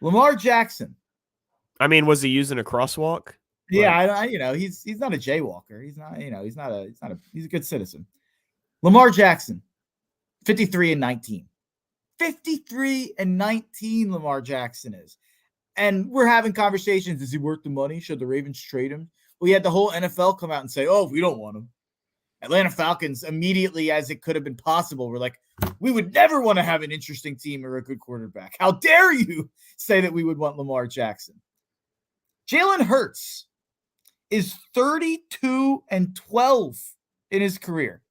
Lamar Jackson. I mean, was he using a crosswalk? Yeah, he's not a jaywalker. He's a good citizen. Lamar Jackson, 53-19. 53-19 Lamar Jackson is. And we're having conversations. Is he worth the money? Should the Ravens trade him? We had the whole NFL come out and say, oh, we don't want him. Atlanta Falcons, immediately as it could have been possible, were like, we would never want to have an interesting team or a good quarterback. How dare you say that we would want Lamar Jackson? Jalen Hurts is 32-12 in his career.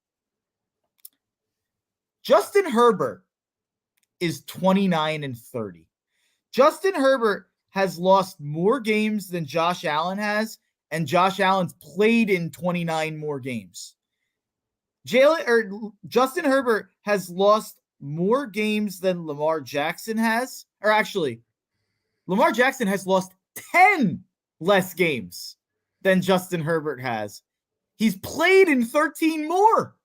Justin Herbert is 29-30. Justin Herbert has lost more games than Josh Allen has, and Josh Allen's played in 29 more games. Justin Herbert has lost more games than Lamar Jackson has. Or actually, Lamar Jackson has lost 10 less games than Justin Herbert has He's played in 13 more.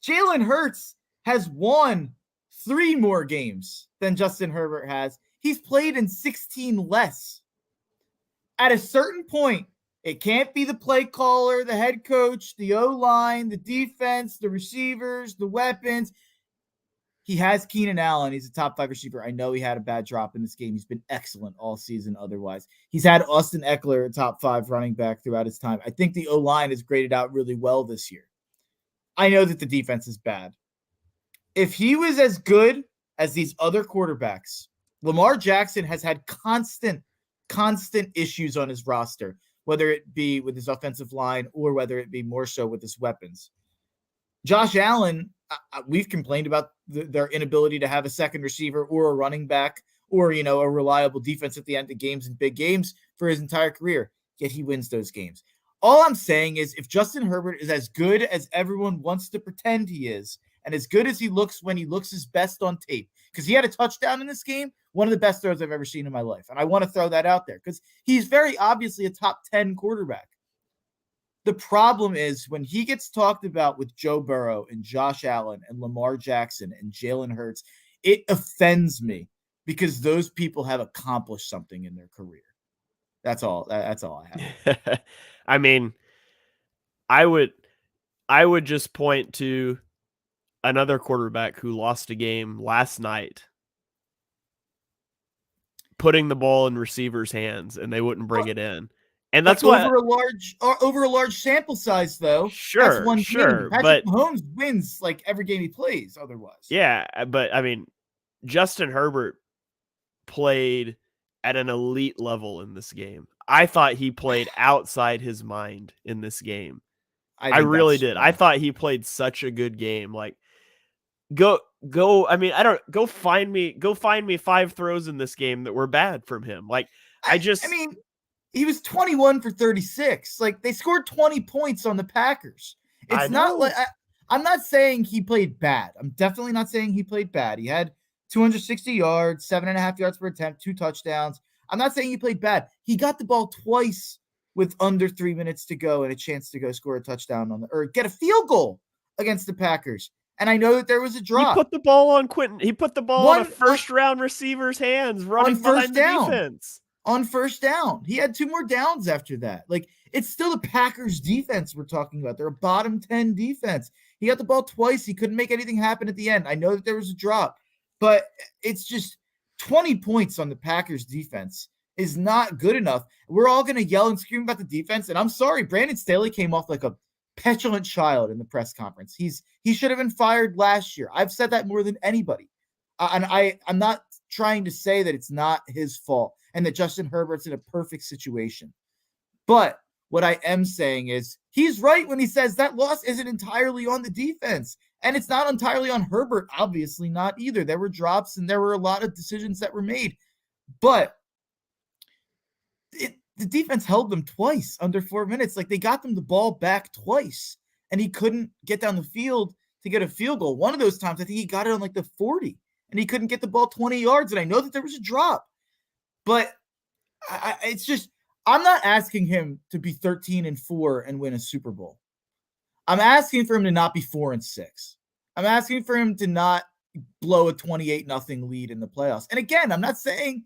Jalen Hurts has won 3 more games than Justin Herbert has. He's played in 16 less. At a certain point, it can't be the play caller, the head coach, the O-line, the defense, the receivers, the weapons. He has Keenan Allen. He's a top 5 receiver. I know he had a bad drop in this game. He's been excellent all season otherwise. He's had Austin Eckler, a top 5 running back throughout his time. I think the O-line is graded out really well this year. I know that the defense is bad. If he was as good as these other quarterbacks, Lamar Jackson has had constant issues on his roster, whether it be with his offensive line or whether it be more so with his weapons. Josh Allen, we've complained about their inability to have a second receiver or a running back or, a reliable defense at the end of games and big games for his entire career, yet he wins those games. All I'm saying is if Justin Herbert is as good as everyone wants to pretend he is, and as good as he looks when he looks his best on tape, because he had a touchdown in this game, one of the best throws I've ever seen in my life. And I want to throw that out there because he's very obviously a top 10 quarterback. The problem is when he gets talked about with Joe Burrow and Josh Allen and Lamar Jackson and Jalen Hurts, it offends me because those people have accomplished something in their career. That's all. That's all I have. I mean, I would just point to another quarterback who lost a game last night, putting the ball in receivers' hands and they wouldn't bring it in. And that's what over a large sample size, though. Sure, that's one sure. Patrick But Mahomes wins like every game he plays. Otherwise, yeah. But I mean, Justin Herbert played at an elite level in this game. I thought he played outside his mind in this game. I really did. I thought he played such a good game. Like, go. I mean, go find me 5 throws in this game that were bad from him. Like, I mean, he was 21 for 36. Like, they scored 20 points on the Packers. It's not like I'm not saying he played bad. I'm definitely not saying he played bad. He had 260 yards, 7.5 yards per attempt, 2 touchdowns. I'm not saying he played bad. He got the ball twice with under 3 minutes to go and a chance to go score a touchdown or get a field goal against the Packers. And I know that there was a drop. He put the ball on Quentin. He put the ball on a first-round receiver's hands, running behind the defense. On first down. He had 2 more downs after that. Like, it's still the Packers defense we're talking about. They're a bottom 10 defense. He got the ball twice. He couldn't make anything happen at the end. I know that there was a drop, but it's just 20 points on the Packers defense is not good enough. We're all going to yell and scream about the defense. And I'm sorry, Brandon Staley came off like a petulant child in the press conference. He should have been fired last year. I've said that more than anybody. And I'm not trying to say that it's not his fault and that Justin Herbert's in a perfect situation. But what I am saying is he's right when he says that loss isn't entirely on the defense. And it's not entirely on Herbert, obviously not either. There were drops and there were a lot of decisions that were made. But the defense held them twice under 4 minutes. Like, they got them the ball back twice. And he couldn't get down the field to get a field goal. One of those times, I think he got it on like the 40. And he couldn't get the ball 20 yards. And I know that there was a drop. But it's just, I'm not asking him to be 13-4 and win a Super Bowl. I'm asking for him to not be 4-6. I'm asking for him to not blow a 28-0 lead in the playoffs. And again, I'm not saying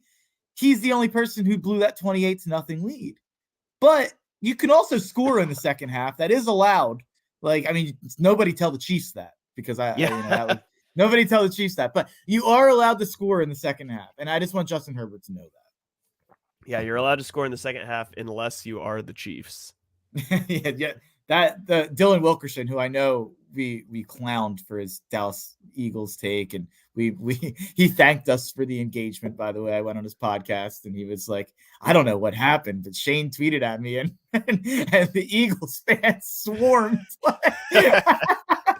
he's the only person who blew that 28-0 lead. But you can also score in the second half. That is allowed. Like, I mean, nobody tell the Chiefs that because nobody tell the Chiefs that. But you are allowed to score in the second half. And I just want Justin Herbert to know that. Yeah, you're allowed to score in the second half unless you are the Chiefs. yeah. That the Dylan Wilkerson, who I know we clowned for his Dallas Eagles take, and he thanked us for the engagement. By the way, I went on his podcast and he was like, "I don't know what happened, but Shane tweeted at me, and the Eagles fans swarmed." But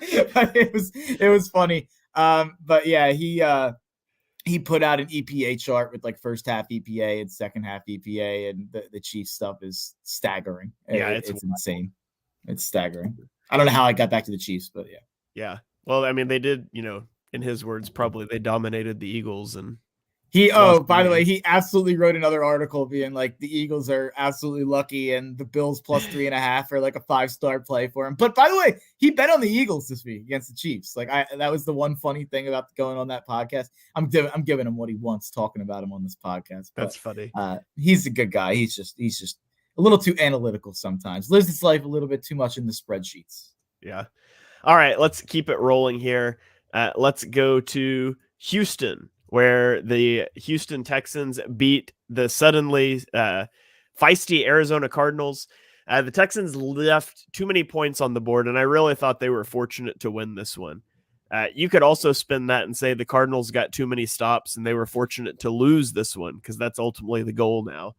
it was funny. But yeah, he put out an EPA chart with like first half EPA and second half EPA, and the Chiefs stuff is staggering. Yeah, it's insane. It's staggering. I don't know how I got back to the Chiefs, but yeah. Yeah. Well, I mean, they did, in his words, probably they dominated the Eagles, and By the way, he absolutely wrote another article being like the Eagles are absolutely lucky and the Bills plus 3.5 are like a 5-star play for him. But by the way, he bet on the Eagles this week against the Chiefs. Like that was the one funny thing about going on that podcast. I'm giving him what he wants talking about him on this podcast. But, That's funny. He's a good guy. He's just a little too analytical sometimes. Lives his life a little bit too much in the spreadsheets. Yeah. All right, let's keep it rolling here. Let's go to Houston, where the Houston Texans beat the suddenly feisty Arizona Cardinals. The Texans left too many points on the board, and I really thought they were fortunate to win this one. You could also spin that and say the Cardinals got too many stops, and they were fortunate to lose this one, because that's ultimately the goal now,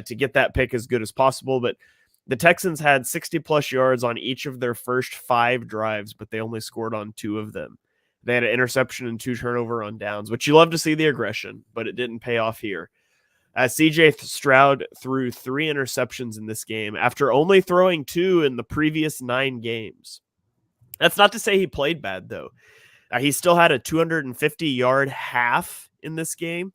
to get that pick as good as possible. But the Texans had 60-plus yards on each of their first 5 drives, but they only scored on 2 of them. They had an interception and 2 turnover on downs, which you love to see the aggression, but it didn't pay off here. CJ Stroud threw 3 interceptions in this game after only throwing 2 in the previous 9 games. That's not to say he played bad, though. He still had a 250-yard half in this game.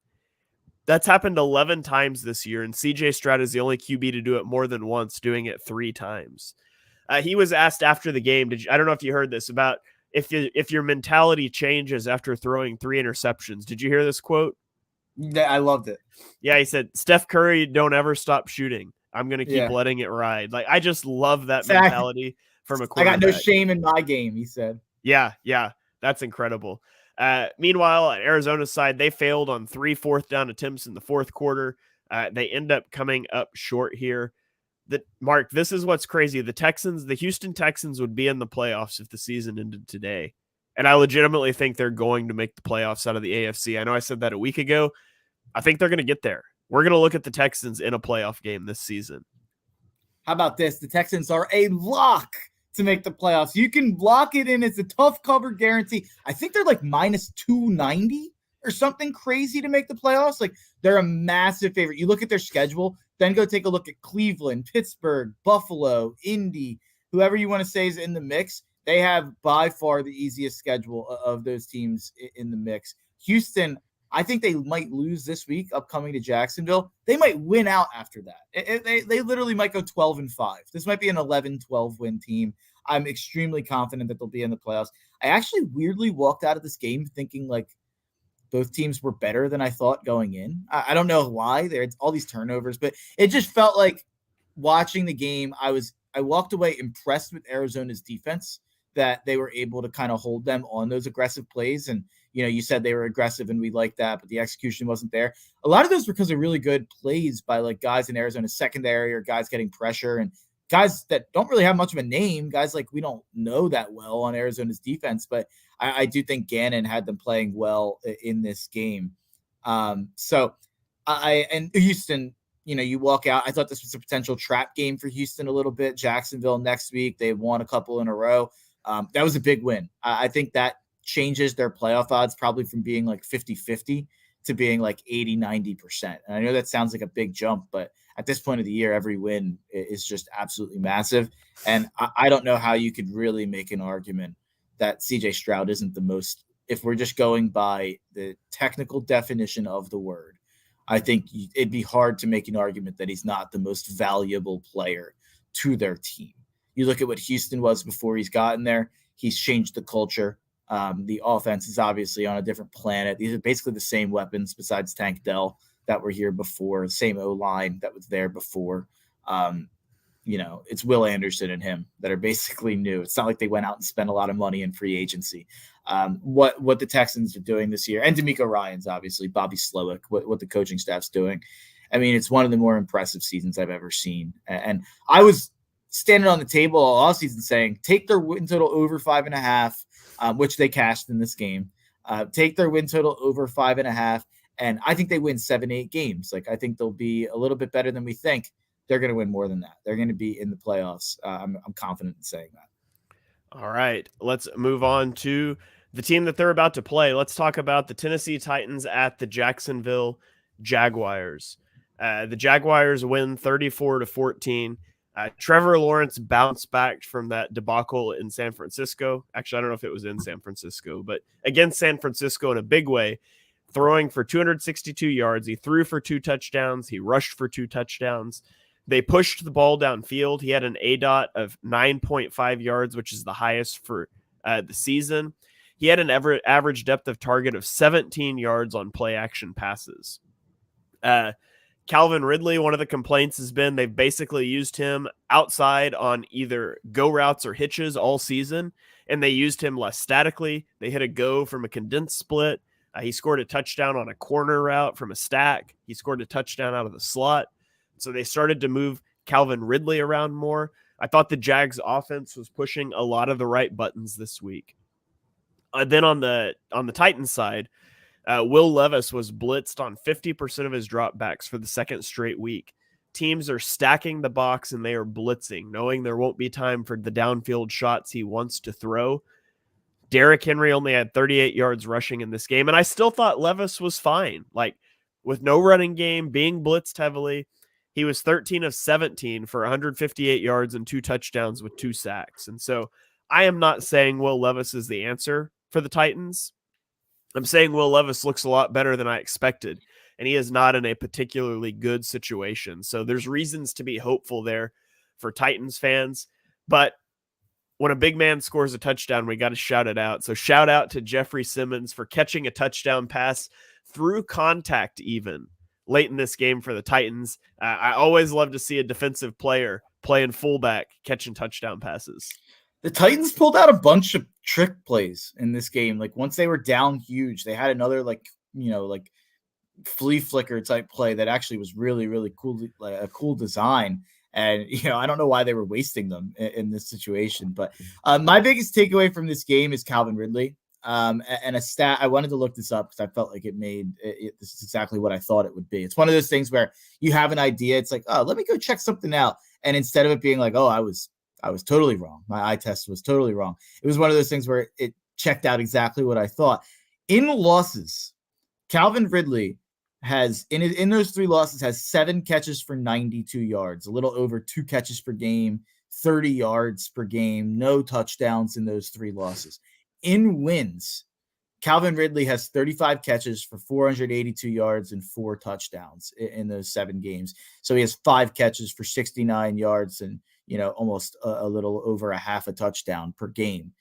That's happened 11 times this year, and CJ Stroud is the only QB to do it more than once, doing it 3 times. He was asked after the game, I don't know if you heard this, about if your mentality changes after throwing 3 interceptions. Did you hear this quote? Yeah, I loved it. Yeah, he said, Steph Curry, don't ever stop shooting. I'm going to keep letting it ride. Like, I just love that mentality from a quarterback. I got no shame in my game, he said. Yeah, that's incredible. Meanwhile, on Arizona's side, they failed on 3 fourth-down attempts in the fourth quarter. They end up coming up short here. Mark, this is what's crazy. The Houston Texans would be in the playoffs if the season ended today. And I legitimately think they're going to make the playoffs out of the AFC. I know I said that a week ago. I think they're going to get there. We're going to look at the Texans in a playoff game this season. How about this? The Texans are a lock to make the playoffs. You can lock it in. It's a tough cover guarantee. I think they're like minus 290 or something crazy to make the playoffs. Like, they're a massive favorite. You look at their schedule, then go take a look at Cleveland, Pittsburgh, Buffalo, Indy, whoever you want to say is in the mix. They have by far the easiest schedule of those teams in the mix. Houston, I think they might lose this week upcoming to Jacksonville. They might win out after that. They literally might go 12-5. This might be an 11-12 win team. I'm extremely confident that they'll be in the playoffs. I actually weirdly walked out of this game thinking like both teams were better than I thought going in. I don't know why. There's all these turnovers, but it just felt like watching the game, I walked away impressed with Arizona's defense, that they were able to kind of hold them on those aggressive plays. And, you said they were aggressive and we liked that, but the execution wasn't there. A lot of those were because of really good plays by like guys in Arizona's secondary or guys getting pressure and guys that don't really have much of a name, guys like we don't know that well on Arizona's defense. But I do think Gannon had them playing well in this game. And Houston, you walk out. I thought this was a potential trap game for Houston a little bit. Jacksonville next week, they won a couple in a row. That was a big win. I think that changes their playoff odds probably from being like 50-50 to being like 80-90%. And I know that sounds like a big jump, but at this point of the year, every win is just absolutely massive. And I don't know how you could really make an argument that CJ Stroud isn't the most, if we're just going by the technical definition of the word, I think it'd be hard to make an argument that he's not the most valuable player to their team. You look at what Houston was before he's gotten there. He's changed the culture. The offense is obviously on a different planet. These are basically the same weapons besides Tank Dell that were here before, the same O-line that was there before. It's Will Anderson and him that are basically new. It's not like they went out and spent a lot of money in free agency. What the Texans are doing this year, and D'Amico Ryans, obviously, Bobby Slowick, what the coaching staff's doing. I mean, it's one of the more impressive seasons I've ever seen. And I was standing on the table all season saying, take their win total over 5.5, which they cashed in this game. Take their win total over 5.5. And I think they win 7-8 games. Like, I think they'll be a little bit better than we think. They're going to win more than that. They're going to be in the playoffs. I'm confident in saying that. All right, let's move on to the team that they're about to play. Let's talk about the Tennessee Titans at the Jacksonville Jaguars. The Jaguars win 34-14. Trevor Lawrence bounced back from that debacle in San Francisco. Actually, I don't know if it was in San Francisco, but against San Francisco in a big way. throwing for 262 yards. He threw for 2 touchdowns. He rushed for 2 touchdowns. They pushed the ball downfield. He had an ADOT of 9.5 yards, which is the highest for the season. He had an average depth of target of 17 yards on play action passes. Calvin Ridley, one of the complaints has been they've basically used him outside on either go routes or hitches all season, and they used him less statically. They hit a go from a condensed split. He scored a touchdown on a corner route from a stack. He scored a touchdown out of the slot. So they started to move Calvin Ridley around more. I thought the Jags offense was pushing a lot of the right buttons this week. Then on the Titans side, Will Levis was blitzed on 50% of his dropbacks for the second straight week. Teams are stacking the box and they are blitzing, knowing there won't be time for the downfield shots he wants to throw. Derrick Henry only had 38 yards rushing in this game, and I still thought Levis was fine. Like, with no running game, being blitzed heavily, he was 13 of 17 for 158 yards and 2 touchdowns with 2 sacks. And so I am not saying Will Levis is the answer for the Titans. I'm saying Will Levis looks a lot better than I expected, and he is not in a particularly good situation. So there's reasons to be hopeful there for Titans fans. But when a big man scores a touchdown, we got to shout it out. So shout out to Jeffrey Simmons for catching a touchdown pass through contact even late in this game for the Titans. I always love to see a defensive player playing fullback catching touchdown passes. The Titans pulled out a bunch of trick plays in this game. Like, once they were down huge, they had another flea flicker type play that actually was really, really cool, like a cool design. And, I don't know why they were wasting them in this situation. But my biggest takeaway from this game is Calvin Ridley. And a stat, I wanted to look this up because I felt like this is exactly what I thought it would be. It's one of those things where you have an idea. It's like, oh, let me go check something out. And instead of it being like, oh, I was totally wrong. My eye test was totally wrong. It was one of those things where it checked out exactly what I thought. In losses, Calvin Ridley has in those 3 losses has 7 catches for 92 yards, a little over 2 catches per game, 30 yards per game, no touchdowns in those 3 losses. In wins, Calvin Ridley has 35 catches for 482 yards and 4 touchdowns in those 7 games. So he has 5 catches for 69 yards and almost a little over a half a touchdown per game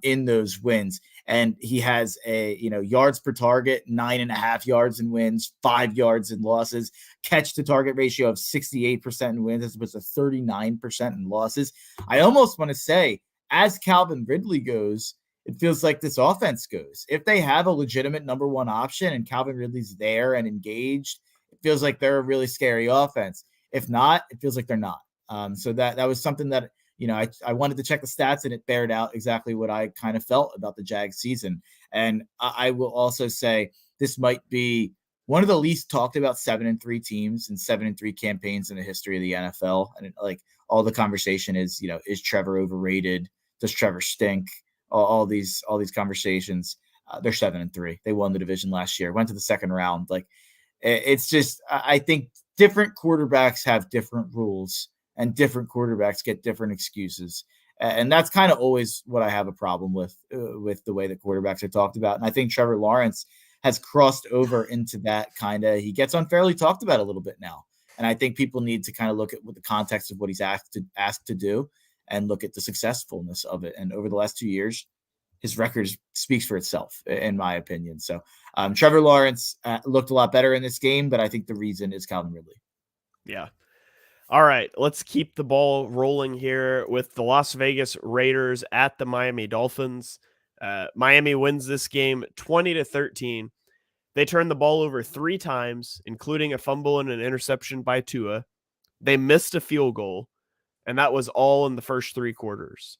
in those wins. And he has a, yards per target, 9.5 yards in wins, 5 yards in losses, catch to target ratio of 68% in wins as opposed to 39% in losses. I almost want to say, as Calvin Ridley goes, it feels like this offense goes. If they have a legitimate number 1 option and Calvin Ridley's there and engaged, it feels like they're a really scary offense. If not, it feels like they're not. So that was something that, I wanted to check the stats, and it bared out exactly what I kind of felt about the Jags season. And I will also say this might be one of the least talked about 7-3 teams and 7-3 campaigns in the history of the NFL. And all the conversation is, is Trevor overrated? Does Trevor stink? All these conversations. They're 7-3. They won the division last year, went to the second round. Like, it's just, I think different quarterbacks have different rules, and different quarterbacks get different excuses. And that's kind of always what I have a problem with the way that quarterbacks are talked about. And I think Trevor Lawrence has crossed over into that he gets unfairly talked about a little bit now. And I think people need to kind of look at what the context of what he's asked to do and look at the successfulness of it. And over the last 2 years, his record speaks for itself, in my opinion. So Trevor Lawrence looked a lot better in this game, but I think the reason is Calvin Ridley. Yeah. All right, let's keep the ball rolling here with the Las Vegas Raiders at the Miami Dolphins. Miami wins this game 20-13. They turned the ball over 3 times, including a fumble and an interception by Tua. They missed a field goal, and that was all in the first 3 quarters.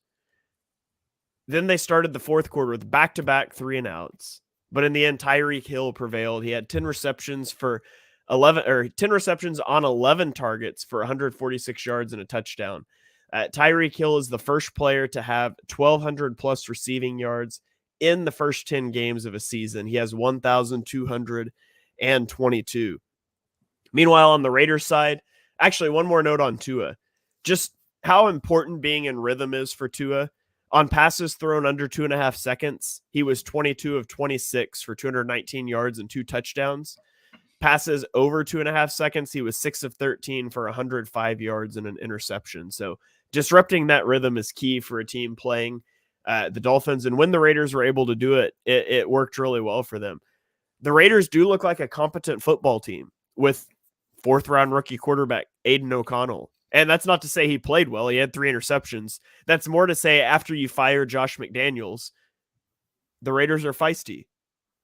Then they started the fourth quarter with back-to-back 3-and-outs. But in the end, Tyreek Hill prevailed. He had 10 receptions on 11 targets for 146 yards and a touchdown. Tyreek Hill is the first player to have 1,200 plus receiving yards in the first 10 games of a season. He has 1,222. Meanwhile, on the Raiders side, actually, one more note on Tua. Just how important being in rhythm is for Tua. On passes thrown under 2.5 seconds, he was 22 of 26 for 219 yards and 2 touchdowns. Passes over 2.5 seconds, he was 6 of 13 for 105 yards and an interception. So disrupting that rhythm is key for a team playing the Dolphins. And when the Raiders were able to do it, it worked really well for them. The Raiders do look like a competent football team with 4th-round rookie quarterback Aiden O'Connell. And that's not to say he played well. He had 3 interceptions. That's more to say after you fire Josh McDaniels, the Raiders are feisty,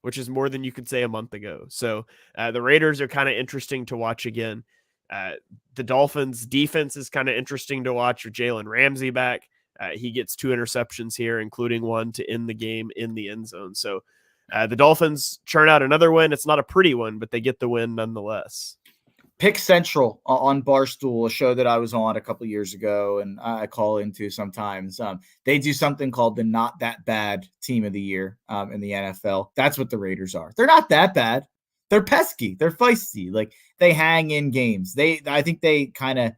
which is more than you could say a month ago. So the Raiders are kind of interesting to watch again. The Dolphins defense is kind of interesting to watch with Jalen Ramsey back. He gets 2 interceptions here, including one to end the game in the end zone. So the Dolphins churn out another win. It's not a pretty one, but they get the win nonetheless. Pick Central on Barstool, a show that I was on a couple years ago and I call into sometimes. They do something called the Not That Bad Team of the Year in the NFL. That's what the Raiders are. They're not that bad. They're pesky. They're feisty. Like, they hang in games. I think they kind of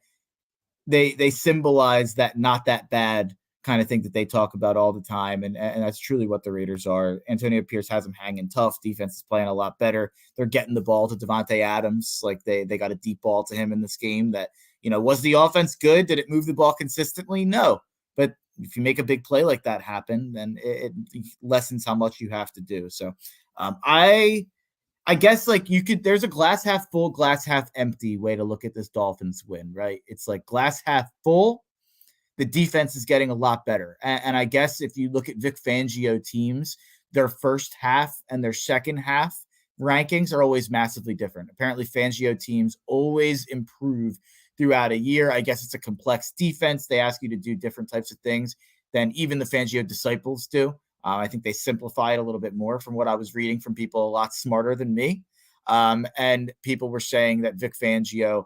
they symbolize that not that bad kind of thing that they talk about all the time. And that's truly what the Raiders are. Antonio Pierce has them hanging tough. Defense is playing a lot better. They're getting the ball to Devontae Adams. Like, they got a deep ball to him in this game that, was the offense good? Did it move the ball consistently? No. But if you make a big play like that happen, then it lessens how much you have to do. So I guess there's a glass half full, glass half empty way to look at this Dolphins win, right? It's like glass half full. The defense is getting a lot better. And I guess if you look at Vic Fangio teams, their first half and their second half rankings are always massively different. Apparently Fangio teams always improve throughout a year. I guess it's a complex defense. They ask you to do different types of things than even the Fangio disciples do. I think they simplify it a little bit more from what I was reading from people a lot smarter than me. And people were saying that Vic Fangio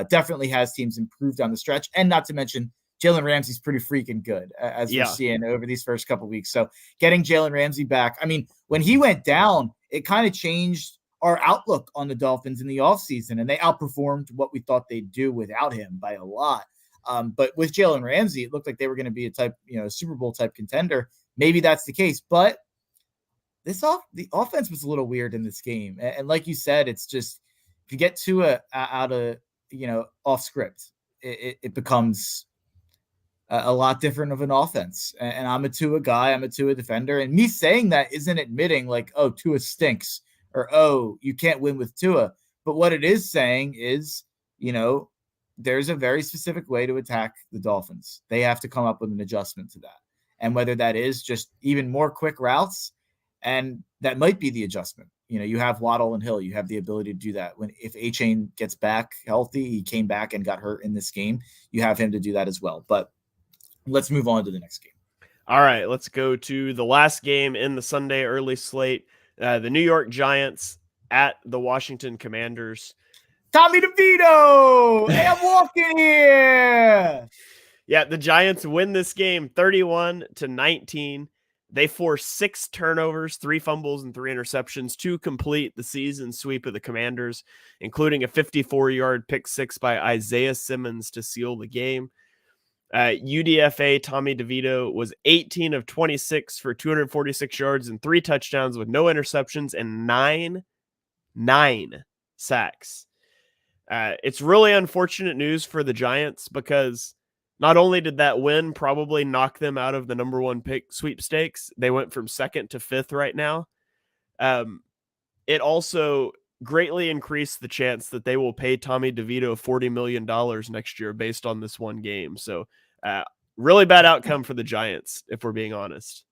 definitely has teams improved on the stretch. And not to mention, Jalen Ramsey's pretty freaking good, as we're seeing over these first couple of weeks. So getting Jalen Ramsey back, I mean, when he went down, it kind of changed our outlook on the Dolphins in the offseason, and they outperformed what we thought they'd do without him by a lot. But with Jalen Ramsey, it looked like they were going to be a type, Super Bowl type contender. Maybe that's the case, but the offense was a little weird in this game. And like you said, it's just, if you get Tua out of, off script, it becomes a lot different of an offense. And I'm a Tua guy. I'm a Tua defender. And me saying that isn't admitting like, oh, Tua stinks, or, oh, you can't win with Tua. But what it is saying is, there's a very specific way to attack the Dolphins. They have to come up with an adjustment to that. And whether that is just even more quick routes, and that might be the adjustment. You have Waddle and Hill. You have the ability to do that. If A-Chain gets back healthy, he came back and got hurt in this game, you have him to do that as well. But let's move on to the next game. All right, let's go to the last game in the Sunday early slate. The New York Giants at the Washington Commanders. Tommy DeVito! Hey, I'm walking here! Yeah, the Giants win this game 31-19. They force 6 turnovers, 3 fumbles, and 3 interceptions to complete the season sweep of the Commanders, including a 54-yard pick six by Isaiah Simmons to seal the game. UDFA Tommy DeVito was 18 of 26 for 246 yards and 3 touchdowns with no interceptions and 9 sacks. It's really unfortunate news for the Giants because not only did that win probably knock them out of the number 1 pick sweepstakes, they went from 2nd to 5th right now. It also greatly increased the chance that they will pay Tommy DeVito $40 million next year based on this one game. So really bad outcome for the Giants, if we're being honest.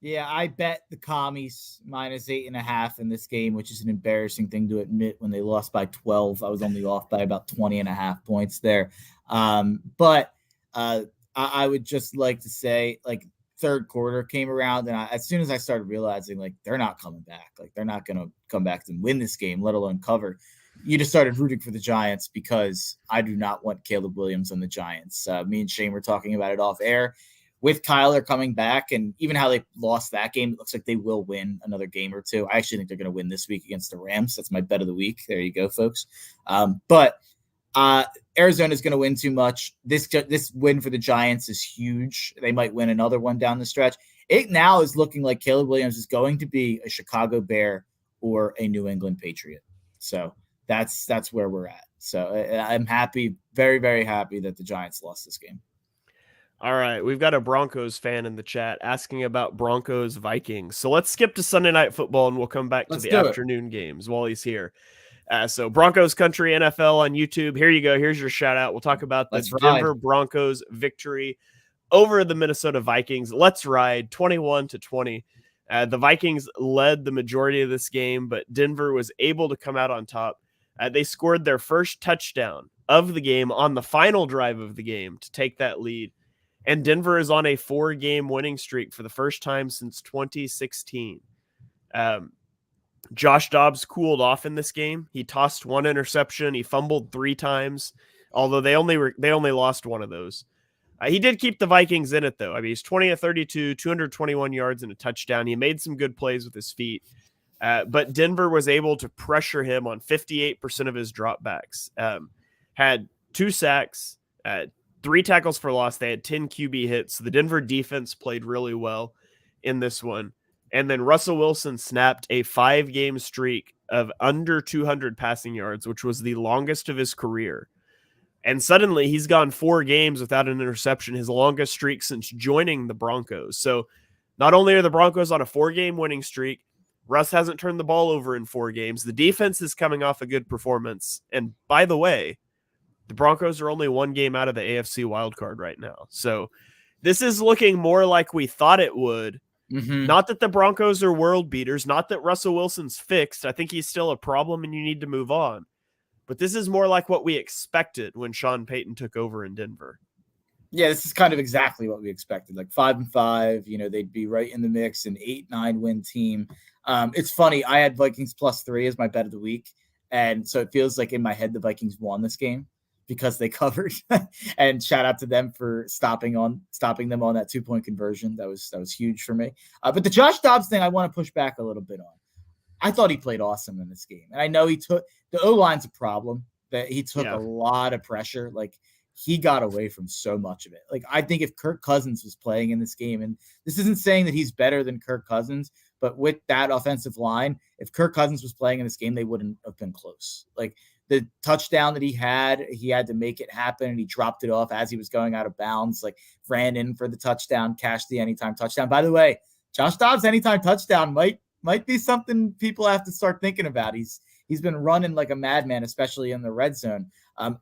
Yeah, I bet the Commies -8.5 in this game, which is an embarrassing thing to admit when they lost by 12. I was only off by about 20.5 points there. But I would just like to say, like, third quarter came around, and as soon as I started realizing, like, they're not coming back. Like, they're not going to come back and win this game, let alone cover. You just started rooting for the Giants because I do not want Caleb Williams on the Giants. Me and Shane were talking about it off air. With Kyler coming back and even how they lost that game, it looks like they will win another game or two. I actually think they're going to win this week against the Rams. That's my bet of the week. There you go, folks. But Arizona's going to win too much. This win for the Giants is huge. They might win another one down the stretch. It now is looking like Caleb Williams is going to be a Chicago Bear or a New England Patriot. So that's where we're at. So I'm happy, very, very happy that the Giants lost this game. All right, we've got a Broncos fan in the chat asking about Broncos Vikings. So let's skip to Sunday Night Football and we'll come back to the afternoon games while he's here. So Broncos Country NFL on YouTube. Here you go. Here's your shout out. We'll talk about the Denver Broncos victory over the Minnesota Vikings. Let's ride 21-20. The Vikings led the majority of this game, but Denver was able to come out on top. They scored their first touchdown of the game on the final drive of the game to take that lead. And Denver is on a 4-game winning streak for the first time since 2016. Josh Dobbs cooled off in this game. He tossed 1 interception. He fumbled 3 times, although they only lost 1 of those. He did keep the Vikings in it, though. I mean, he's 20-32, 221 yards and a touchdown. He made some good plays with his feet. But Denver was able to pressure him on 58% of his dropbacks. Had 2 sacks, 3 tackles for loss. They had 10 QB hits. The Denver defense played really well in this one. And then Russell Wilson snapped a 5-game streak of under 200 passing yards, which was the longest of his career. And suddenly he's gone 4 games without an interception, his longest streak since joining the Broncos. So not only are the Broncos on a 4-game winning streak, Russ hasn't turned the ball over in 4 games. The defense is coming off a good performance. And by the way, the Broncos are only 1 game out of the AFC wildcard right now. So this is looking more like we thought it would. Mm-hmm. Not that the Broncos are world beaters, not that Russell Wilson's fixed. I think he's still a problem and you need to move on. But this is more like what we expected when Sean Payton took over in Denver. Yeah, this is kind of exactly what we expected. Like 5-5, they'd be right in the mix, an 8-9 win team. It's funny. I had Vikings +3 as my bet of the week. And so it feels like in my head, the Vikings won this game because they covered. And shout out to them for stopping them on that 2-point conversion. That was huge for me. But the Josh Dobbs thing, I want to push back a little bit on. I thought he played awesome in this game. And I know the O-line's a problem, that he took a lot of pressure. Like, he got away from so much of it. Like, I think if Kirk Cousins was playing in this game, and this isn't saying that he's better than Kirk Cousins, but with that offensive line, if Kirk Cousins was playing in this game, they wouldn't have been close. Like, the touchdown that he had to make it happen, and he dropped it off as he was going out of bounds, like ran in for the touchdown, cashed the anytime touchdown. By the way, Josh Dobbs' anytime touchdown might be something people have to start thinking about. He's been running like a madman, especially in the red zone.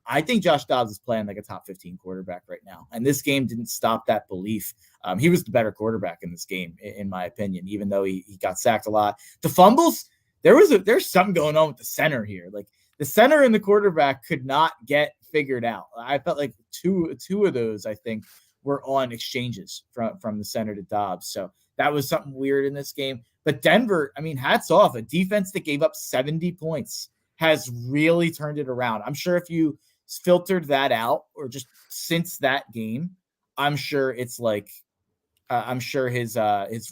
I think Josh Dobbs is playing like a top 15 quarterback right now. And this game didn't stop that belief. He was the better quarterback in this game, in my opinion, even though he got sacked a lot. The fumbles, there's something going on with the center here. Like, the center and the quarterback could not get figured out. I felt like two of those, I think, were on exchanges from the center to Dobbs. So that was something weird in this game. But Denver, I mean, hats off. A defense that gave up 70 points has really turned it around. I'm sure if you filtered that out, or just since that game, I'm sure it's like, I'm sure his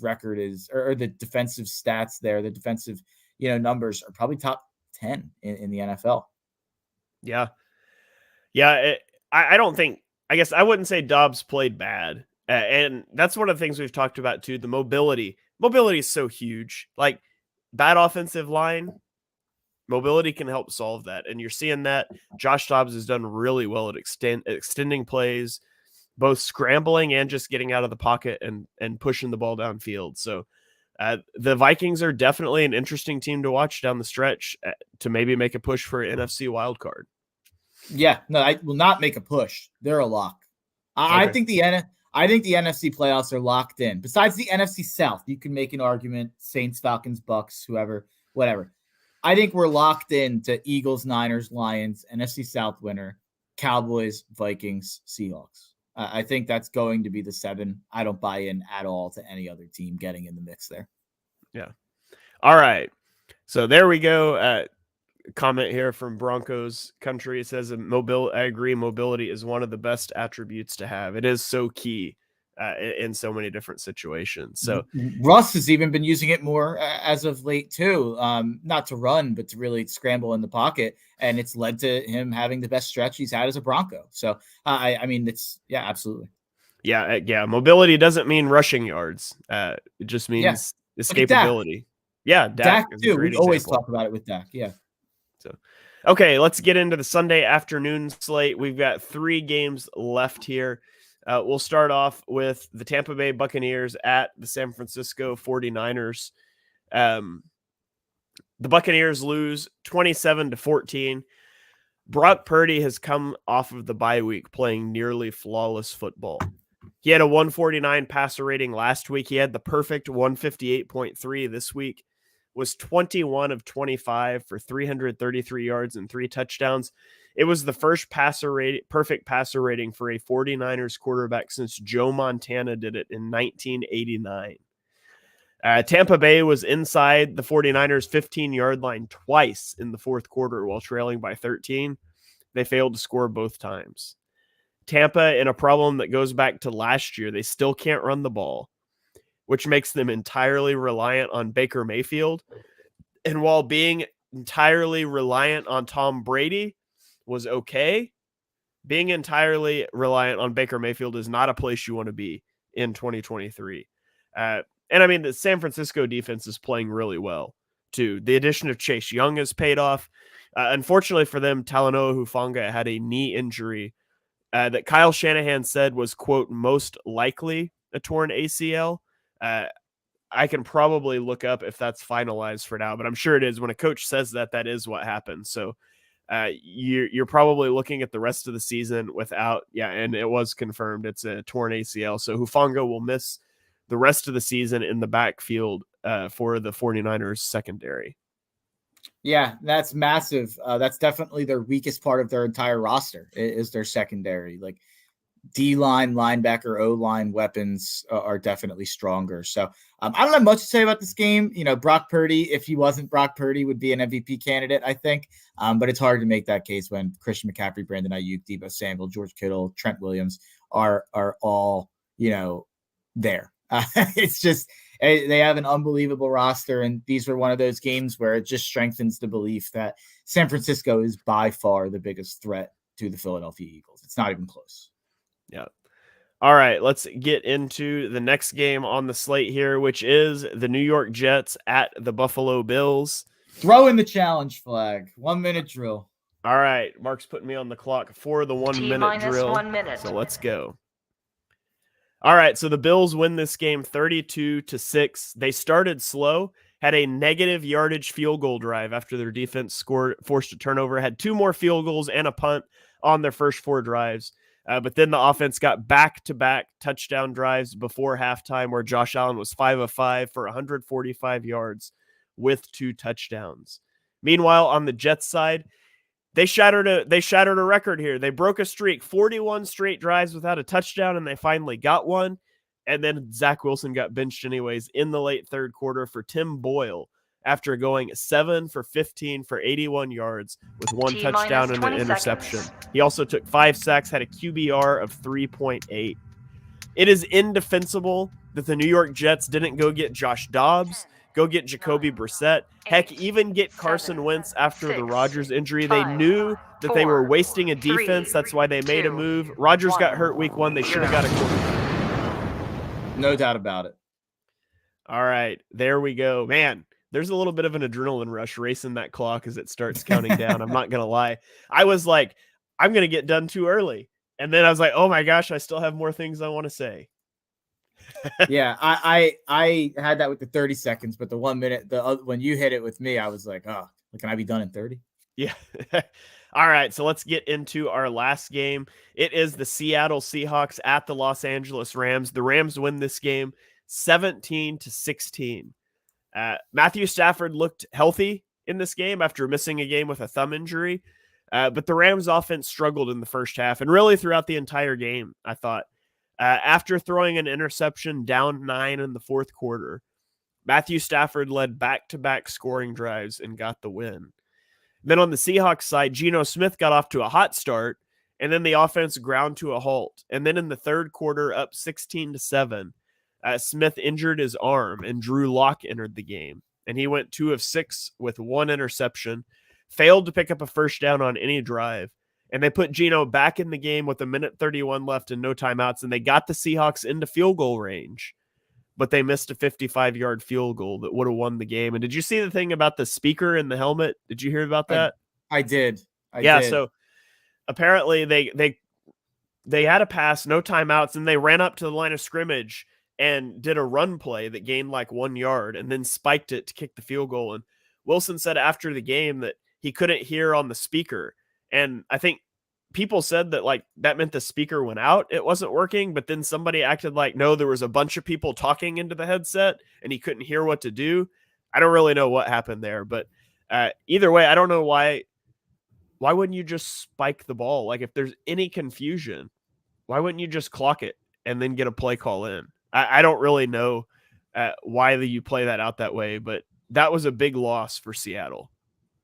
record is, or the defensive stats there, the defensive, numbers are probably top 10 in the NFL. Yeah. Yeah. I guess I wouldn't say Dobbs played bad. And that's one of the things we've talked about too. The mobility is so huge. Like, bad offensive line, mobility can help solve that. And you're seeing that Josh Dobbs has done really well at extending plays, both scrambling and just getting out of the pocket and pushing the ball downfield. So the Vikings are definitely an interesting team to watch down the stretch to maybe make a push for an NFC wildcard. Yeah, no, I will not make a push. They're a lock. I think the NFC playoffs are locked in. Besides the NFC South, you can make an argument: Saints, Falcons, Bucks, whoever, whatever. I think we're locked in to Eagles, Niners, Lions, NFC South winner, Cowboys, Vikings, Seahawks. I think that's going to be the 7. I don't buy in at all to any other team getting in the mix there. Yeah. All right. So there we go. Comment here from Broncos Country. It says, I agree. Mobility is one of the best attributes to have. It is so key in so many different situations. So Russ has even been using it more as of late too, not to run, but to really scramble in the pocket. And it's led to him having the best stretch he's had as a Bronco. So I mean, it's absolutely. Yeah. Mobility doesn't mean rushing yards. It just means escapability. Yeah, Dak is too. a great We always example. talk about it with Dak. Yeah. So, okay, let's get into the Sunday afternoon slate. We've got 3 games left here. We'll start off with the Tampa Bay Buccaneers at the San Francisco 49ers. The Buccaneers lose 27-14. Brock Purdy has come off of the bye week playing nearly flawless football. He had a 149 passer rating last week. He had the perfect 158.3 this week. Was 21 of 25 for 333 yards and 3 touchdowns. It was the first perfect passer rating for a 49ers quarterback since Joe Montana did it in 1989. Tampa Bay was inside the 49ers 15-yard line twice in the fourth quarter while trailing by 13. They failed to score both times. Tampa, in a problem that goes back to last year, they still can't run the ball, which makes them entirely reliant on Baker Mayfield. And while being entirely reliant on Tom Brady was okay, being entirely reliant on Baker Mayfield is not a place you want to be in 2023. And I mean, the San Francisco defense is playing really well, too. The addition of Chase Young has paid off. Unfortunately for them, Talanoa Hufanga had a knee injury that Kyle Shanahan said was, quote, most likely a torn ACL. I can probably look up if that's finalized for now, but I'm sure it is. When a coach says that, that is what happens. So you're probably looking at the rest of the season without, and it was confirmed it's a torn ACL. So Hufanga will miss the rest of the season in the backfield for the 49ers secondary. Yeah, that's massive. That's definitely their weakest part of their entire roster is their secondary. Like D-line, linebacker, O-line weapons are definitely stronger. So I don't have much to say about this game. You know, Brock Purdy, if he wasn't Brock Purdy, would be an MVP candidate, I think. But it's hard to make that case when Christian McCaffrey, Brandon Ayuk, Deebo Samuel, George Kittle, Trent Williams are all, there. It's just they have an unbelievable roster, and these were one of those games where it just strengthens the belief that San Francisco is by far the biggest threat to the Philadelphia Eagles. It's not even close. Yeah. All right, let's get into the next game on the slate here, which is the New York Jets at the Buffalo Bills. Throw in the challenge flag. 1 minute drill. All right, Mark's putting me on the clock for the 1 minute drill. 1 minute. So let's go. All right, so the Bills win this game 32-6. They started slow, had a negative yardage field goal drive after their defense forced a turnover, had 2 more field goals and a punt on their first 4 drives. But then the offense got back-to-back touchdown drives before halftime where Josh Allen was 5 of 5 for 145 yards with 2 touchdowns. Meanwhile, on the Jets side, they shattered a record here. They broke a streak, 41 straight drives without a touchdown, and they finally got one. And then Zach Wilson got benched anyways in the late third quarter for Tim Boyle after going 7 for 15 for 81 yards with 1 touchdown and an interception. He also took 5 sacks, had a QBR of 3.8. It is indefensible that the New York Jets didn't go get Josh Dobbs, go get Jacoby Brissett, heck, even get Carson Wentz after the Rodgers injury. They knew that they were wasting a defense. That's why they made a move. Rodgers got hurt week 1. They should have got a quarterback. No doubt about it. All right, there we go. Man, there's a little bit of an adrenaline rush racing that clock as it starts counting down. I'm not going to lie. I was like, I'm going to get done too early. And then I was like, oh my gosh, I still have more things I want to say. Yeah, I had that with the 30 seconds, but the 1 minute, when you hit it with me, I was like, oh, can I be done in 30? Yeah. All right, so let's get into our last game. It is the Seattle Seahawks at the Los Angeles Rams. The Rams win this game 17-16. Matthew Stafford looked healthy in this game after missing a game with a thumb injury, but the Rams offense struggled in the first half and really throughout the entire game, I thought. After throwing an interception down 9 in the fourth quarter, Matthew Stafford led back-to-back scoring drives and got the win. Then on the Seahawks side, Geno Smith got off to a hot start and then the offense ground to a halt. And then in the third quarter, up 16-7, Smith injured his arm, and Drew Lock entered the game. And he went 2 of 6 with 1 interception, failed to pick up a first down on any drive. And they put Geno back in the game with 1:31 left and no timeouts, and they got the Seahawks into field goal range. But they missed a 55-yard field goal that would have won the game. And did you see the thing about the speaker in the helmet? Did you hear about that? I did. So apparently they had a pass, no timeouts, and they ran up to the line of scrimmage and did a run play that gained like 1 yard and then spiked it to kick the field goal. And Wilson said after the game that he couldn't hear on the speaker. And I think people said that like that meant the speaker went out. It wasn't working, but then somebody acted like, no, there was a bunch of people talking into the headset and he couldn't hear what to do. I don't really know what happened there, but either way, I don't know why wouldn't you just spike the ball? Like if there's any confusion, why wouldn't you just clock it and then get a play call in? I don't really know why you play that out that way, but that was a big loss for Seattle.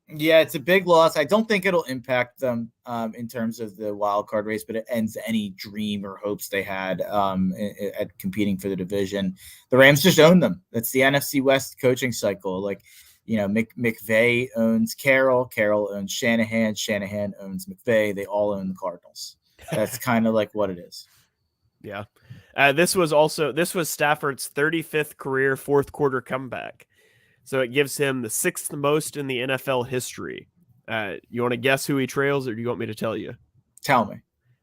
Yeah, it's a big loss. I don't think it'll impact them in terms of the wild card race, but it ends any dream or hopes they had at competing for the division. The Rams just own them. That's the NFC West coaching cycle. Like, you know, McVay owns Carroll. Carroll owns Shanahan. Shanahan owns McVay. They all own the Cardinals. That's kind of like what it is. Yeah. This was Stafford's 35th career fourth quarter comeback. So it gives him the 6th most in the NFL history. You want to guess who he trails, or do you want me to tell you? Tell me.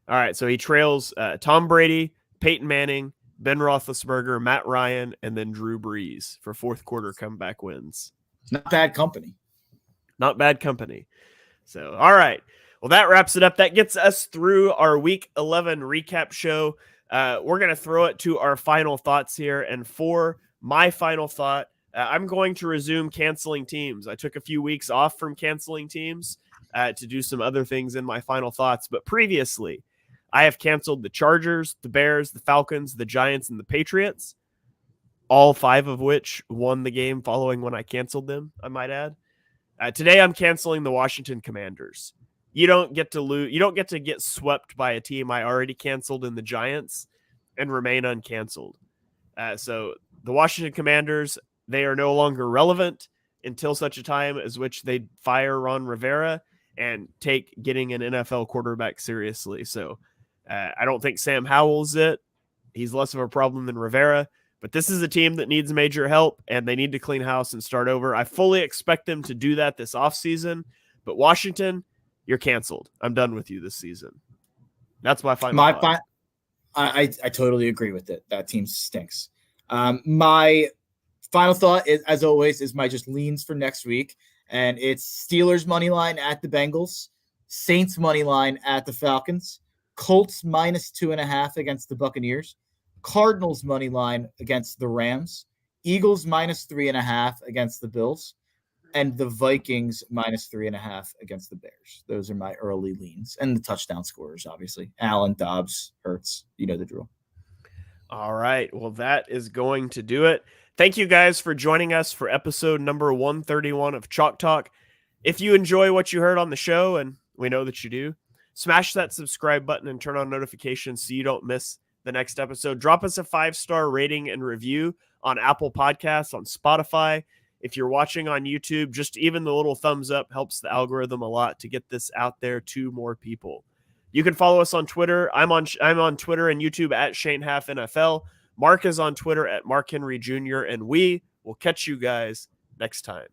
All right. So he trails Tom Brady, Peyton Manning, Ben Roethlisberger, Matt Ryan, and then Drew Brees for fourth quarter comeback wins. Not bad company. Not bad company. So, all right. Well, that wraps it up. That gets us through our Week 11 recap show. We're going to throw it to our final thoughts here. And for my final thought, I'm going to resume canceling teams. I took a few weeks off from canceling teams to do some other things in my final thoughts. But previously, I have canceled the Chargers, the Bears, the Falcons, the Giants, and the Patriots, all 5 of which won the game following when I canceled them, I might add. Today, I'm canceling the Washington Commanders. You don't get to lose. You don't get to get swept by a team I already canceled in the Giants and remain uncanceled. So the Washington Commanders, they are no longer relevant until such a time as which they fire Ron Rivera and take getting an NFL quarterback seriously. So I don't think Sam Howell's it. He's less of a problem than Rivera, but this is a team that needs major help and they need to clean house and start over. I fully expect them to do that this offseason, but Washington, you're canceled. I'm done with you this season. That's my final thought. I totally agree with it. That team stinks. My final thought, is, as always, is my just leans for next week, and it's Steelers money line at the Bengals, Saints money line at the Falcons, Colts -2.5 against the Buccaneers, Cardinals money line against the Rams, Eagles -3.5 against the Bills, and the Vikings -3.5 against the Bears. Those are my early leans, and the touchdown scorers, obviously. Allen, Dobbs, Hurts, you know the drill. All right. Well, that is going to do it. Thank you guys for joining us for episode number 131 of Chalk Talk. If you enjoy what you heard on the show, and we know that you do, smash that subscribe button and turn on notifications so you don't miss the next episode. Drop us a 5-star rating and review on Apple Podcasts, on Spotify. If you're watching on YouTube, just even the little thumbs up helps the algorithm a lot to get this out there to more people. You can follow us on Twitter. I'm on Twitter and YouTube at ShaneHalfNFL. Mark is on Twitter at Mark Henry Jr. And we will catch you guys next time.